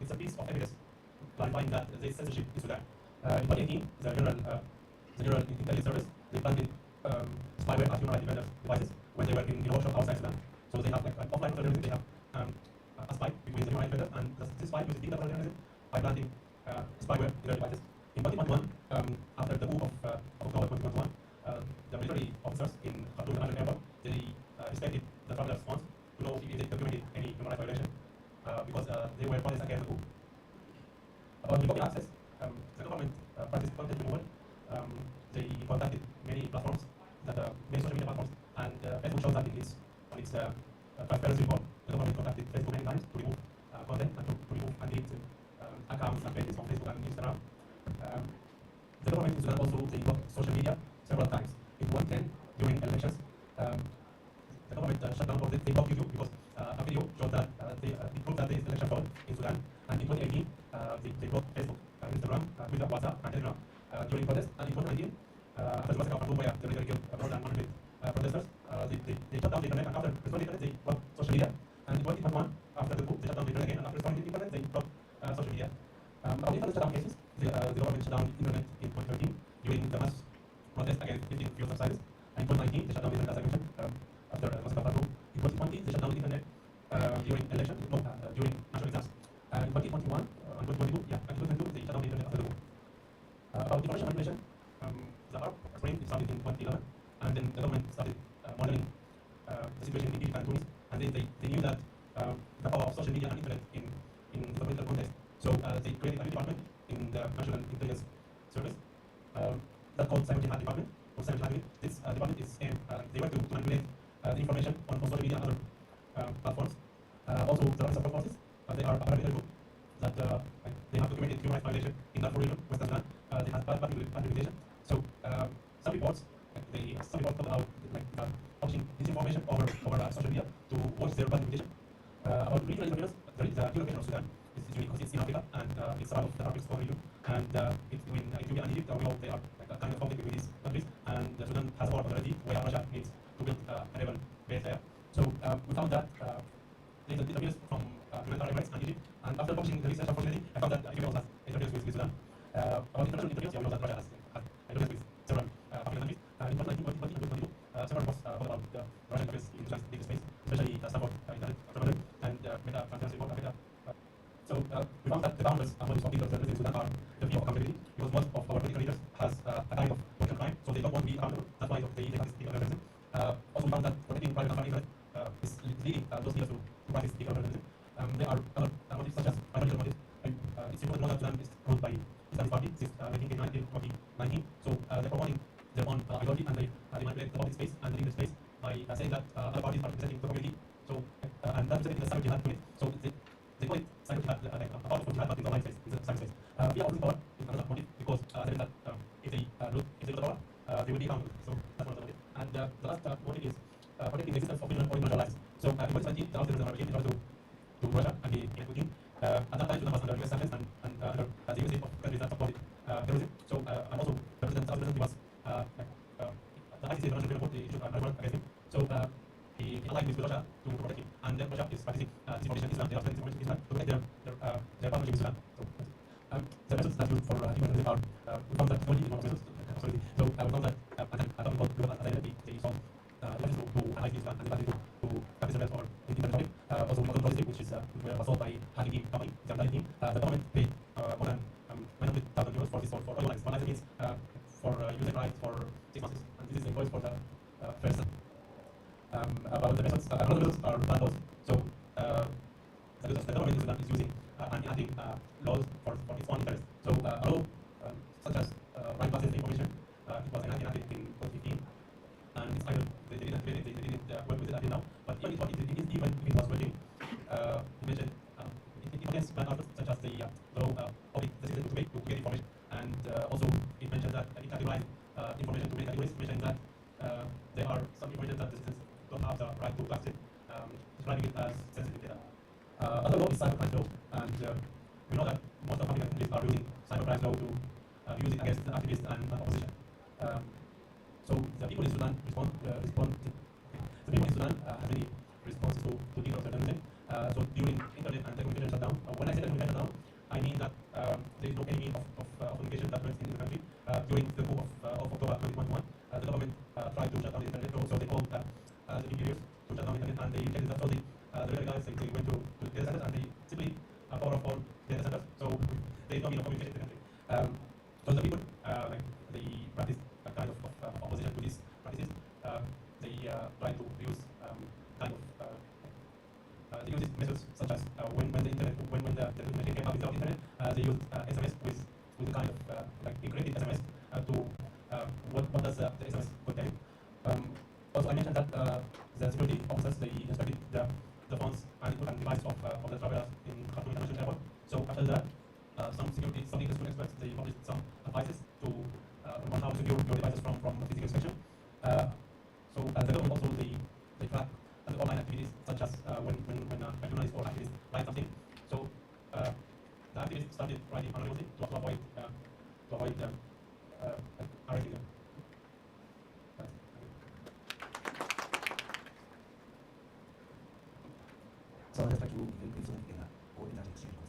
it's a piece of evidence clarifying that there is censorship in Sudan. In 2018, the General Intelligence Service, they planted spyware at human rights defenders' devices when they were in workshop outside Sudan. So they have like an offline terrorism, they have a spy between the human rights defenders and the spy uses digital terrorism by planting spyware in their devices. In 2021, after the coup of October 2021, the military officers in Khartoum International Airport, they inspected the traveler response to know if they documented any human rights violation because they were protesting against the coup. About remote access, the government practiced content removal. They contacted many platforms, many social media platforms, and Facebook shows that on its transparency report. The government contacted Facebook many times to remove content and to remove and delete accounts and pages on Facebook and Instagram. The government in Sudan also they blocked social media several times. In 2010, during elections, the government shut down or they blocked YouTube because a video showed that it proved that there is election fraud in Sudan. And in 2018, they blocked Facebook, Instagram, Twitter, WhatsApp, and Telegram during protests. And in 2019, after the massacre of Khartoum, where the military killed more than 100 protesters, they shut down the internet. And after restoring the internet, they blocked social media. And in 2021, after the coup, they shut down the internet again. And after restoring the internet, they blocked social media. About internet shutdown cases, the government shut down the internet in 2013 during the mass protest against lifting fuel subsidies. And in 2019, they shut down the internet, as I mentioned, after the massacre of Khartoum. In 2020, they shut down the internet during during national exams. In 2021 and 2022, and 2022, they shut down the internet after the coup. About information manipulation, the ARP Spring started in 2011, and then the government started monitoring the situation in Egypt and Tunis, and they knew that the power of social media and internet in the political context. So they created a new department in the National Intelligence Service that called Cyber Jihad Department, or Cyber Jihad. This department is aimed, they were to manipulate the information on social media and other platforms. Also, the rights of forces, they are apparently good, that they have documented human rights violation in Darfur region, Western Sudan. They have bad regulation. So some reports, some reports talk about publishing disinformation over social media to watch their bad reputation. About regional independence, there is the European of Sudan. It's unique because it's in Africa and it's one of the Arabs region. And it's between Ethiopia and Egypt, we know they are a kind of conflict between these countries. And Sudan has a war already where Russia needs to build a naval base there. So we found that there is a disappearance from human rights and Egypt. And after publishing the research, unfortunately, I found that Ethiopia also has interference with Sudan. About international interference, we know that Russia has interference with several African countries. In 2019 and 2022, several reports about the Russian interference in Sudan's data space, especially Stanford Internet Observatory and Meta Transparency Report. So we found that the founders and motives of leaders in Sudan are the view of accountability, because most of our political leaders has a kind of political crime, so they don't want to be accountable. That's why they practice legal federalism. Also, we found that protecting private company interest is leading those leaders to practice legal federalism. There are other motives such as financial motives. It's important to know that Sudan is ruled by Islamist party since 2019. So they're promoting their own ideology, and they manipulate the public space and the legal space by saying that other parties are representing the community. So and that representing the cyber jihad unit. So they call it cyber jihad, like a powerful jihad, but in the online space, in the cyber space. We are losing power in another motive because they think that if they lose the power, they will be accountable. So that's one of the motives. And the last motive is protecting the existence of original allies. So in 2017, the Austrians are again to Russia and the Putin. At that time, Sudan was under US sanctions and under the USA of countries that supported terrorism. So and also the president was the ICC international criminal court issued an argument against him. So he allied with Russia to protect him, and then Russia is practicing disinformation Islam. They are spreading disinformation Islam to protect their partnership with Sudan. So the methods that used for human are we found that technology is one of the methods. Absolutely. So we found that a topic called global identity, they solve letters to analyze Islam and they to participate or in different topic. Also we found logistic, which is was solved by Hagi company, the American team. The government paid more than 900,000 euros for this for all lines. One license means for user rights for 6 months, and this is the invoice for the first. About the methods, another methods are bad laws. So the government in Sudan is using and enacting laws for its own interest. So a law such as right to access to information, it was enacted in 2015, and it's either they didn't work with it until now. But even if it was working, it mentioned it against bad articles such as the law public decision to make to get information, and also it mentioned that it categorized information to many categories, mentioning that there are some information that the citizens don't have the right to access, describing it as sensitive data. Other law is cybercrime law, and we know that most of African countries are using cybercrime law to use it against activists and opposition. So the people in Sudan the people in Sudan have many responses to digital federalism. So during internet and telecommunication shutdown, when I say telecommunication shutdown, I mean that there is no any means of communication that runs in the country. During the coup of October 2021, the government tried to shut down the internet, so they called the interiors to shut down the internet, and they rejected that. So the regular guys they went to data centers and they simply power off all data centers. So there is no means of communication in the country. So the people they practice a kind of opposition to these practices. They try to use they use methods such as when the internet when the technology came out without internet, they used SMS with a kind of encrypted SMS to what does the SMS contain. Also, I mentioned that the security officers they inspected the phones and equipment device of the travelers in Khartoum International Airport. So after that, some industry experts they published some advices to on how to secure your devices from physical inspection. So the government also they track the online activities such as when a journalist or activist write something. So the activists started writing anonymously to avoid arresting them. So I'd just like to give something in that exchange.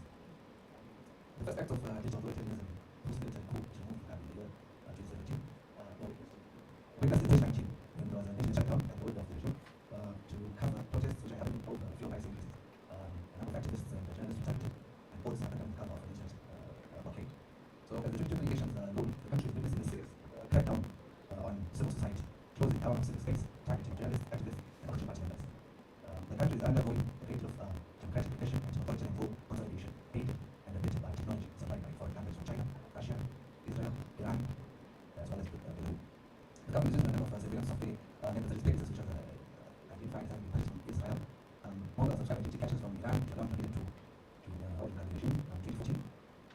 The first act of digital authoritarianism preceded the coup which moved in the year 2017. When that's in 2019, when there was a nation shutdown and the order of the regime to have protests which are happening over fuel price increases. A number of activists and journalists were targeted and all this happened under the cover of an internet blockade. So as the Joint Communications law, the country is witnessing a serious crackdown on civil society, closing down civic space, targeting journalists, activists, and opposition party members. The country is undergoing a period of democratic repression and authoritarian rule consolidation, aided and abetted by technology supplied by foreign countries from China, Russia, Israel, Iran, as well as Belarus. The government is using a number of surveillance software methods which are identified as having been purchased from Israel. Mobile subscriber catches from Iran, the regime, 2014.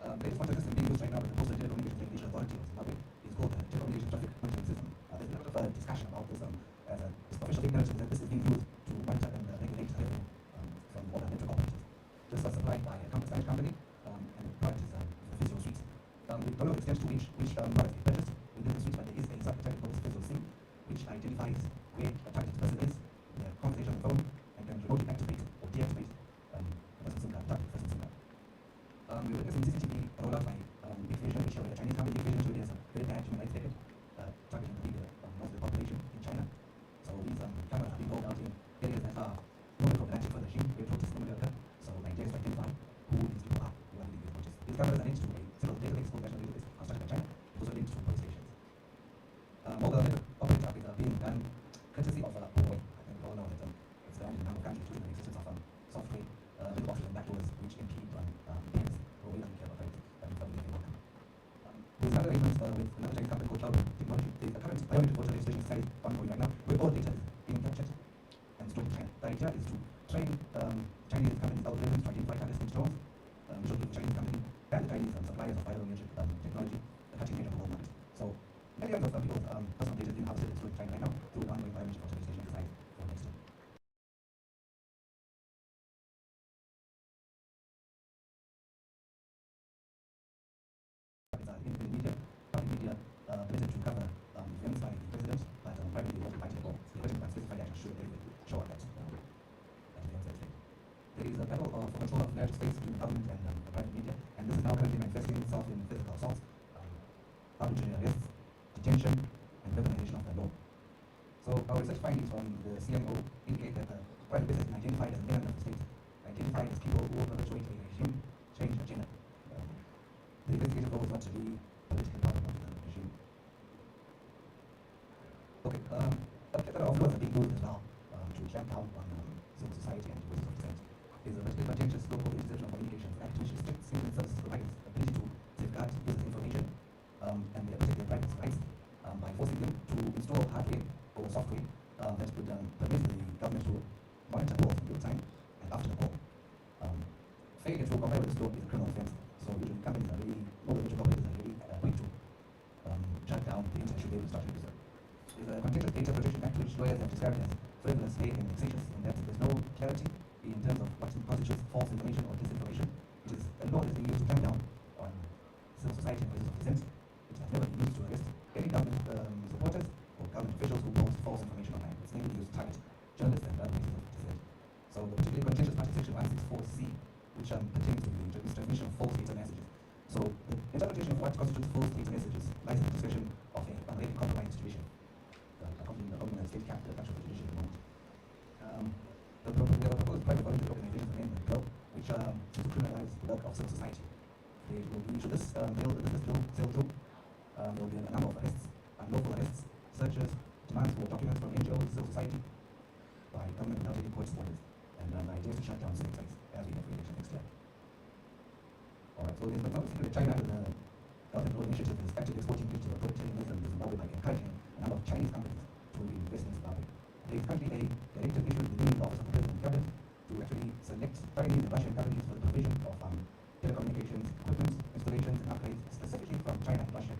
The latest contract system being used right now by the Postal Telecommunications Regulation Authority of Zimbabwe is called the Telecommunications Traffic Monitoring System. There's been a lot of discussion about this, as official ignorance is that this is being used to monitor and regulate revenue from all the network operators. This was supplied by a Spanish company, and the product is the Physio Suite. We don't know the extent to which products we purchased within the suite, but there is a subcategory called Physio SIM, which identifies where a targeted person is, their conversation on the phone, and can remotely activate or deactivate the person's SIM card, targeted person's SIM card. We were witnessing CCTV rollout by Big Vision, which a Chinese company. Big Vision has a very bad human rights record, targeting most of the population in China. So these cameras have been rolled out in areas that are more problematic for the regime, where protests in America. So Nigeria is to identify who these people are who are leading these protests. These cameras are linked to a single database called National Database constructed by China, also linked to police stations. Mobile network operator upgrades are being done courtesy of Huawei. I think we all know that it's done in a number of countries due to the existence of software, little boxes and backdoors which impede payments. Huawei doesn't care about credit, and probably they won't come. There's another arrangement with another Chinese company called Cloud Technology. There's a current biometric voter registration study ongoing right now, where all data is being captured and stored in China. The idea is to train Chinese companies' algorithms to identify counterfeit drones, which will give the Chinese company and the Chinese suppliers of biometric technology a cutting edge of the world market. So millions of people's personal data is being harvested and stored in China right now through the ongoing biometric voter registration exercise for next year. Independent media, public media, permitted to cover events by the president, but privately also by the law. The president can specify the action should they show up at the events that day. There is a battle for control of narrative space between government and the private media, and this is now currently manifesting itself in physical assaults, arbitrary arrests, detention, and weaponization of the law. So our research findings from the CMO indicate that private business is identified as an enemy of the state, identified as people who perpetuate a regime change agenda. The investigative goal is not to be political power of the regime. Okay, a plethora of laws are being used as well to clamp down on civil society and voices of dissent. There's a vertically contentious law called the Institutional Communications Act, which restricts civil services providers' ability to safeguard users' information and protect their privacy rights by forcing them to install hardware or software that would permit the government to monitor calls in real time and after the call. Failure to comply with this law is a criminal offense. So usually companies are really, all the major operators are really quick to shut down the internet should they start to use it. There's a contentious data protection act which lawyers have described as frivolous, vague, and vexatious in that there's no clarity in terms of what constitutes false information or disinformation. It is a law that's being used to clamp down on civil society and voices of dissent. It has never been used to arrest any government supporters or government officials who post false information online. It's mainly used to target journalists and other voices of dissent. So the particularly contentious part is section 164C, which pertains to the transmission of false data messages. So the interpretation of what constitutes false data messages lies in the discretion of a unrated compromise institution, accompanying the state capital of the judiciary at the moment. There are proposed private voluntary organizations amendment bill, which seeks to criminalize the work of civil society. They will be, should this bill sail through, there will be a number of arrests, unlawful arrests, searches, demands for documents from NGOs, civil society, by government without any court orders, and the idea is to shut down civic sites as we have election next year. Alright, so there's no secret that China with the Belt and Road Initiative is actively exporting digital authoritarianism to Zimbabwe by encouraging a number of Chinese companies to invest in Zimbabwe. There is currently a directive issued within the Office of the President and Cabinet to actually select Chinese and Russian companies for the provision of telecommunications equipment, installations, and upgrades specifically from China and Russia,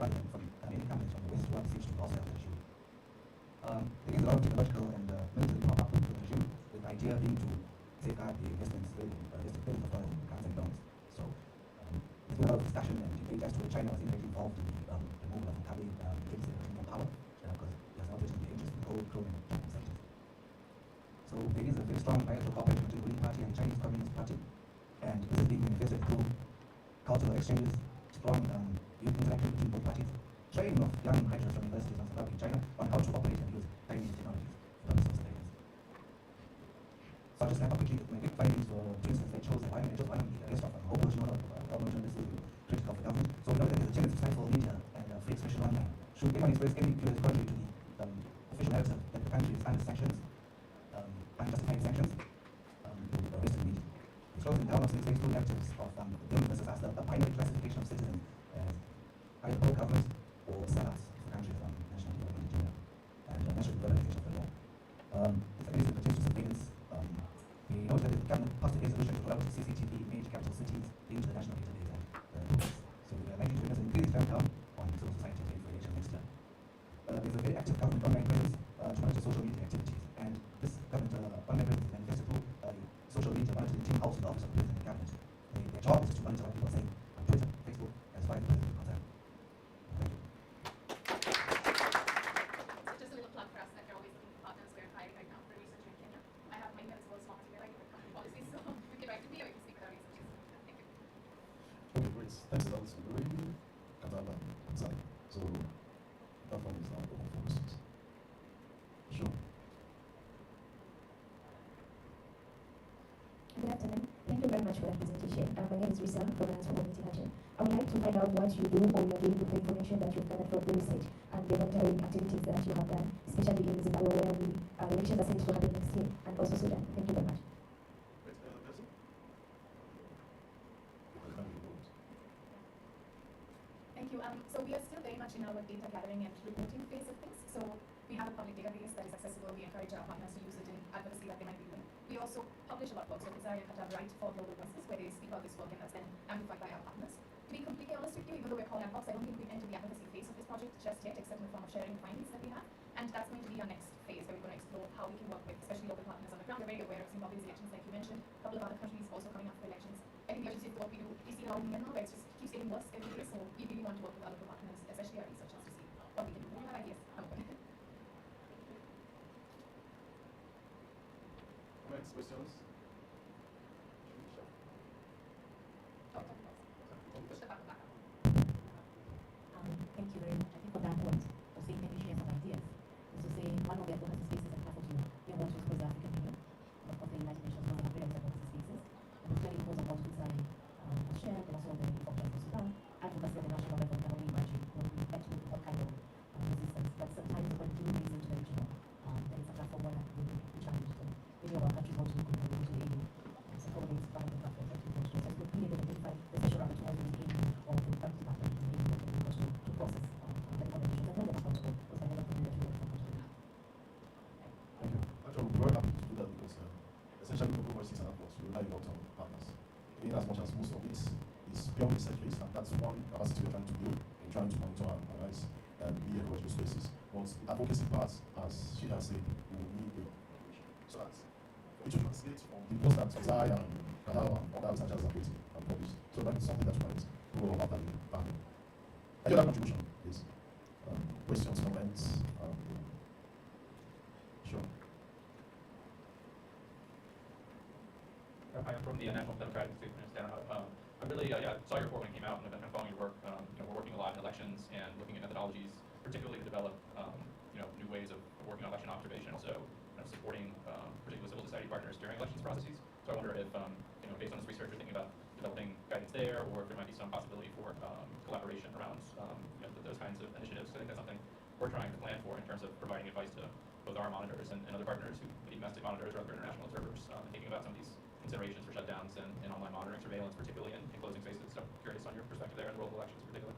rather than from any companies from the West who are seeks to also help the regime. There is a lot of technological and military pop-up with the regime, with the idea being to safeguard the investments billions of dollars in guns and loans. So there's been a lot of discussion and debate as to whether China was indirectly involved in the removal of Mugabe from power, because he has operated in the interest of the coal, chrome, and Chinese sectors. So there is a very strong bilateral cooperation between the ruling party and the Chinese Communist Party, and this is being manifested through cultural exchanges, strong youth interaction between both parties, training of young graduates from universities from Zimbabwe and China on how to operate and use Chinese technologies for purposes of surveillance. So I'll just wrap up quickly with my quick findings for instance, they chose one the arrest of a whole bunch of government journalists who were critical of the government. So we know that there's a tendency to stifle media and free expression online. Should anyone express any views contrary to the official narrative that the country is under sanctions, unjustified sanctions, they will be arrested immediately. The closing down of these two narratives of them versus us, the binary classification of citizens as either pro-government or sellouts for countries on national development agenda and national development of the law. The second is the pertains to surveillance. We note that the government passed a resolution to allow CCTV image capital C job is to monitor what people are saying on Twitter, Facebook, as far as the president is concerned. Thank you. So just a little plug for us that you're always looking for partners. We're hiring right now for researcher in Kenya. I have my email as well as long as you like with company policies, so you can write to me or you can speak with our researchers. Thank you. Okay, great. Thanks a lot. Really, Kataba, Zai. So, that one is now open for questions. Sure. Good afternoon. Thank you very much for that presentation. My name is Risa from Community Action. I would like to find out what you do or you're doing with the information that you've gathered from the research and the monitoring activities that you have done, especially in Zimbabwe where the elections are set to happen next year, and also Sudan. Thank you very much. Thank you. So we are still very much in our data gathering and reporting phase of things. So we have a public database that is accessible. We encourage our partners to use it in advocacy that they might be doing. We also publish a lot of work. So Desire and Katab write for Global Voices, where they speak about this work and that's then amplified by our partners. To be completely honest with you, even though we're called Advocs, I don't think we've entered the advocacy phase of this project just yet, except in the form of sharing the findings that we have. And that's going to be our next phase, where we're going to explore how we can work with, especially local partners on the ground. We're very aware of Zimbabwe's elections, like you mentioned. A couple of other countries also coming up for elections. I think the urgency of what we do is now in Myanmar, where it just keeps getting worse every day. So we really want to work with our local partners, especially our researchers, to see what we can do. We have ideas. Comments, questions? Push the button back up. Thank you very much. I think on that point, of saying many shares of ideas, is to say one of the advocacy spaces that have to they want to expose the African Union. Of course, the United Nations will have various advocacy spaces, and particularly because of what we say has shared, and also the importance of Sudan, advocacy at the national level can only imagine when we get to what kind of resistance. But sometimes when we do raise into the regional, there is a platform where we challenge to many of our countries also could be able to aid so probably it's one of the platforms that we want to just being able to identify the special rapporteurs in the area of the public department in the area of to process the recommendations and then the responsible because I never think that we are responsible. Thank you. Actually, we're very happy to do that because essentially Global Voices and Advocacy rely a lot on partners. In as much as most of this is pure research based, and that's one capacity we're trying to build in trying to monitor and analyze media coverage spaces. But the advocacy part, as she has said, we will need the information. So that's which will translate from the post that Zai and Kanal and other researchers have written and published. So that is something that you might grow up and value. Any other contribution, please? Questions, comments? Sure. Hi, I'm from the National Democratic Institute in Stanford. I really saw your report when it came out, and I've been following your work. We're working a lot in elections and looking at methodologies, particularly to develop new ways of working on election observation, also supporting particularly civil society partners during elections processes. So I wonder if, based on this research, you're thinking about developing guidance there, or if there might be some possibility for collaboration around those kinds of initiatives. So I think that's something we're trying to plan for in terms of providing advice to both our monitors and other partners, who be domestic monitors or other international observers, thinking about some of these considerations for shutdowns and online monitoring surveillance, particularly in closing spaces. So curious on your perspective there and the role of elections in particular.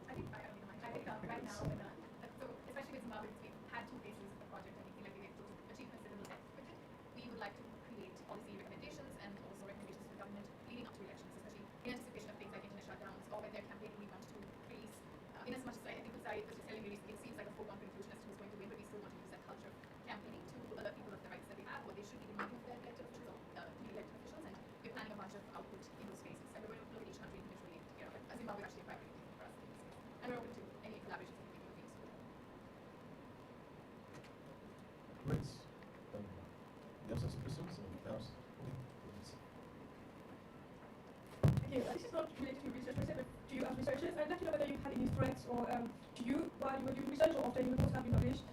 I think right now, so especially with Zimbabwe, we've had 2 phases of the project and we feel like we've achieved considerable depth with it. We would like to create policy recommendations and also recommendations to the government leading up to elections, especially in anticipation of things like internet shutdowns or when they're campaigning. We want to release, in as much as I think Sari was just telling me recently, it seems like a foregone conclusion as to who's going to win, but we still want to use that culture of campaigning to alert people of the rights that they have, what they should be doing with their elected officials or newly elected officials, and we're planning a bunch of output in those spaces. And we're going to look at each country individually and figure out, Zimbabwe actually a priority for us in this space. And we're open to any collaborations that we think would be useful. Great. You have some questions? Perhaps? Okay. Thank you. This is not related to research per se, but to you as researchers. I'd like to know whether you've had any threats or to you while you were doing research or after your reports have been published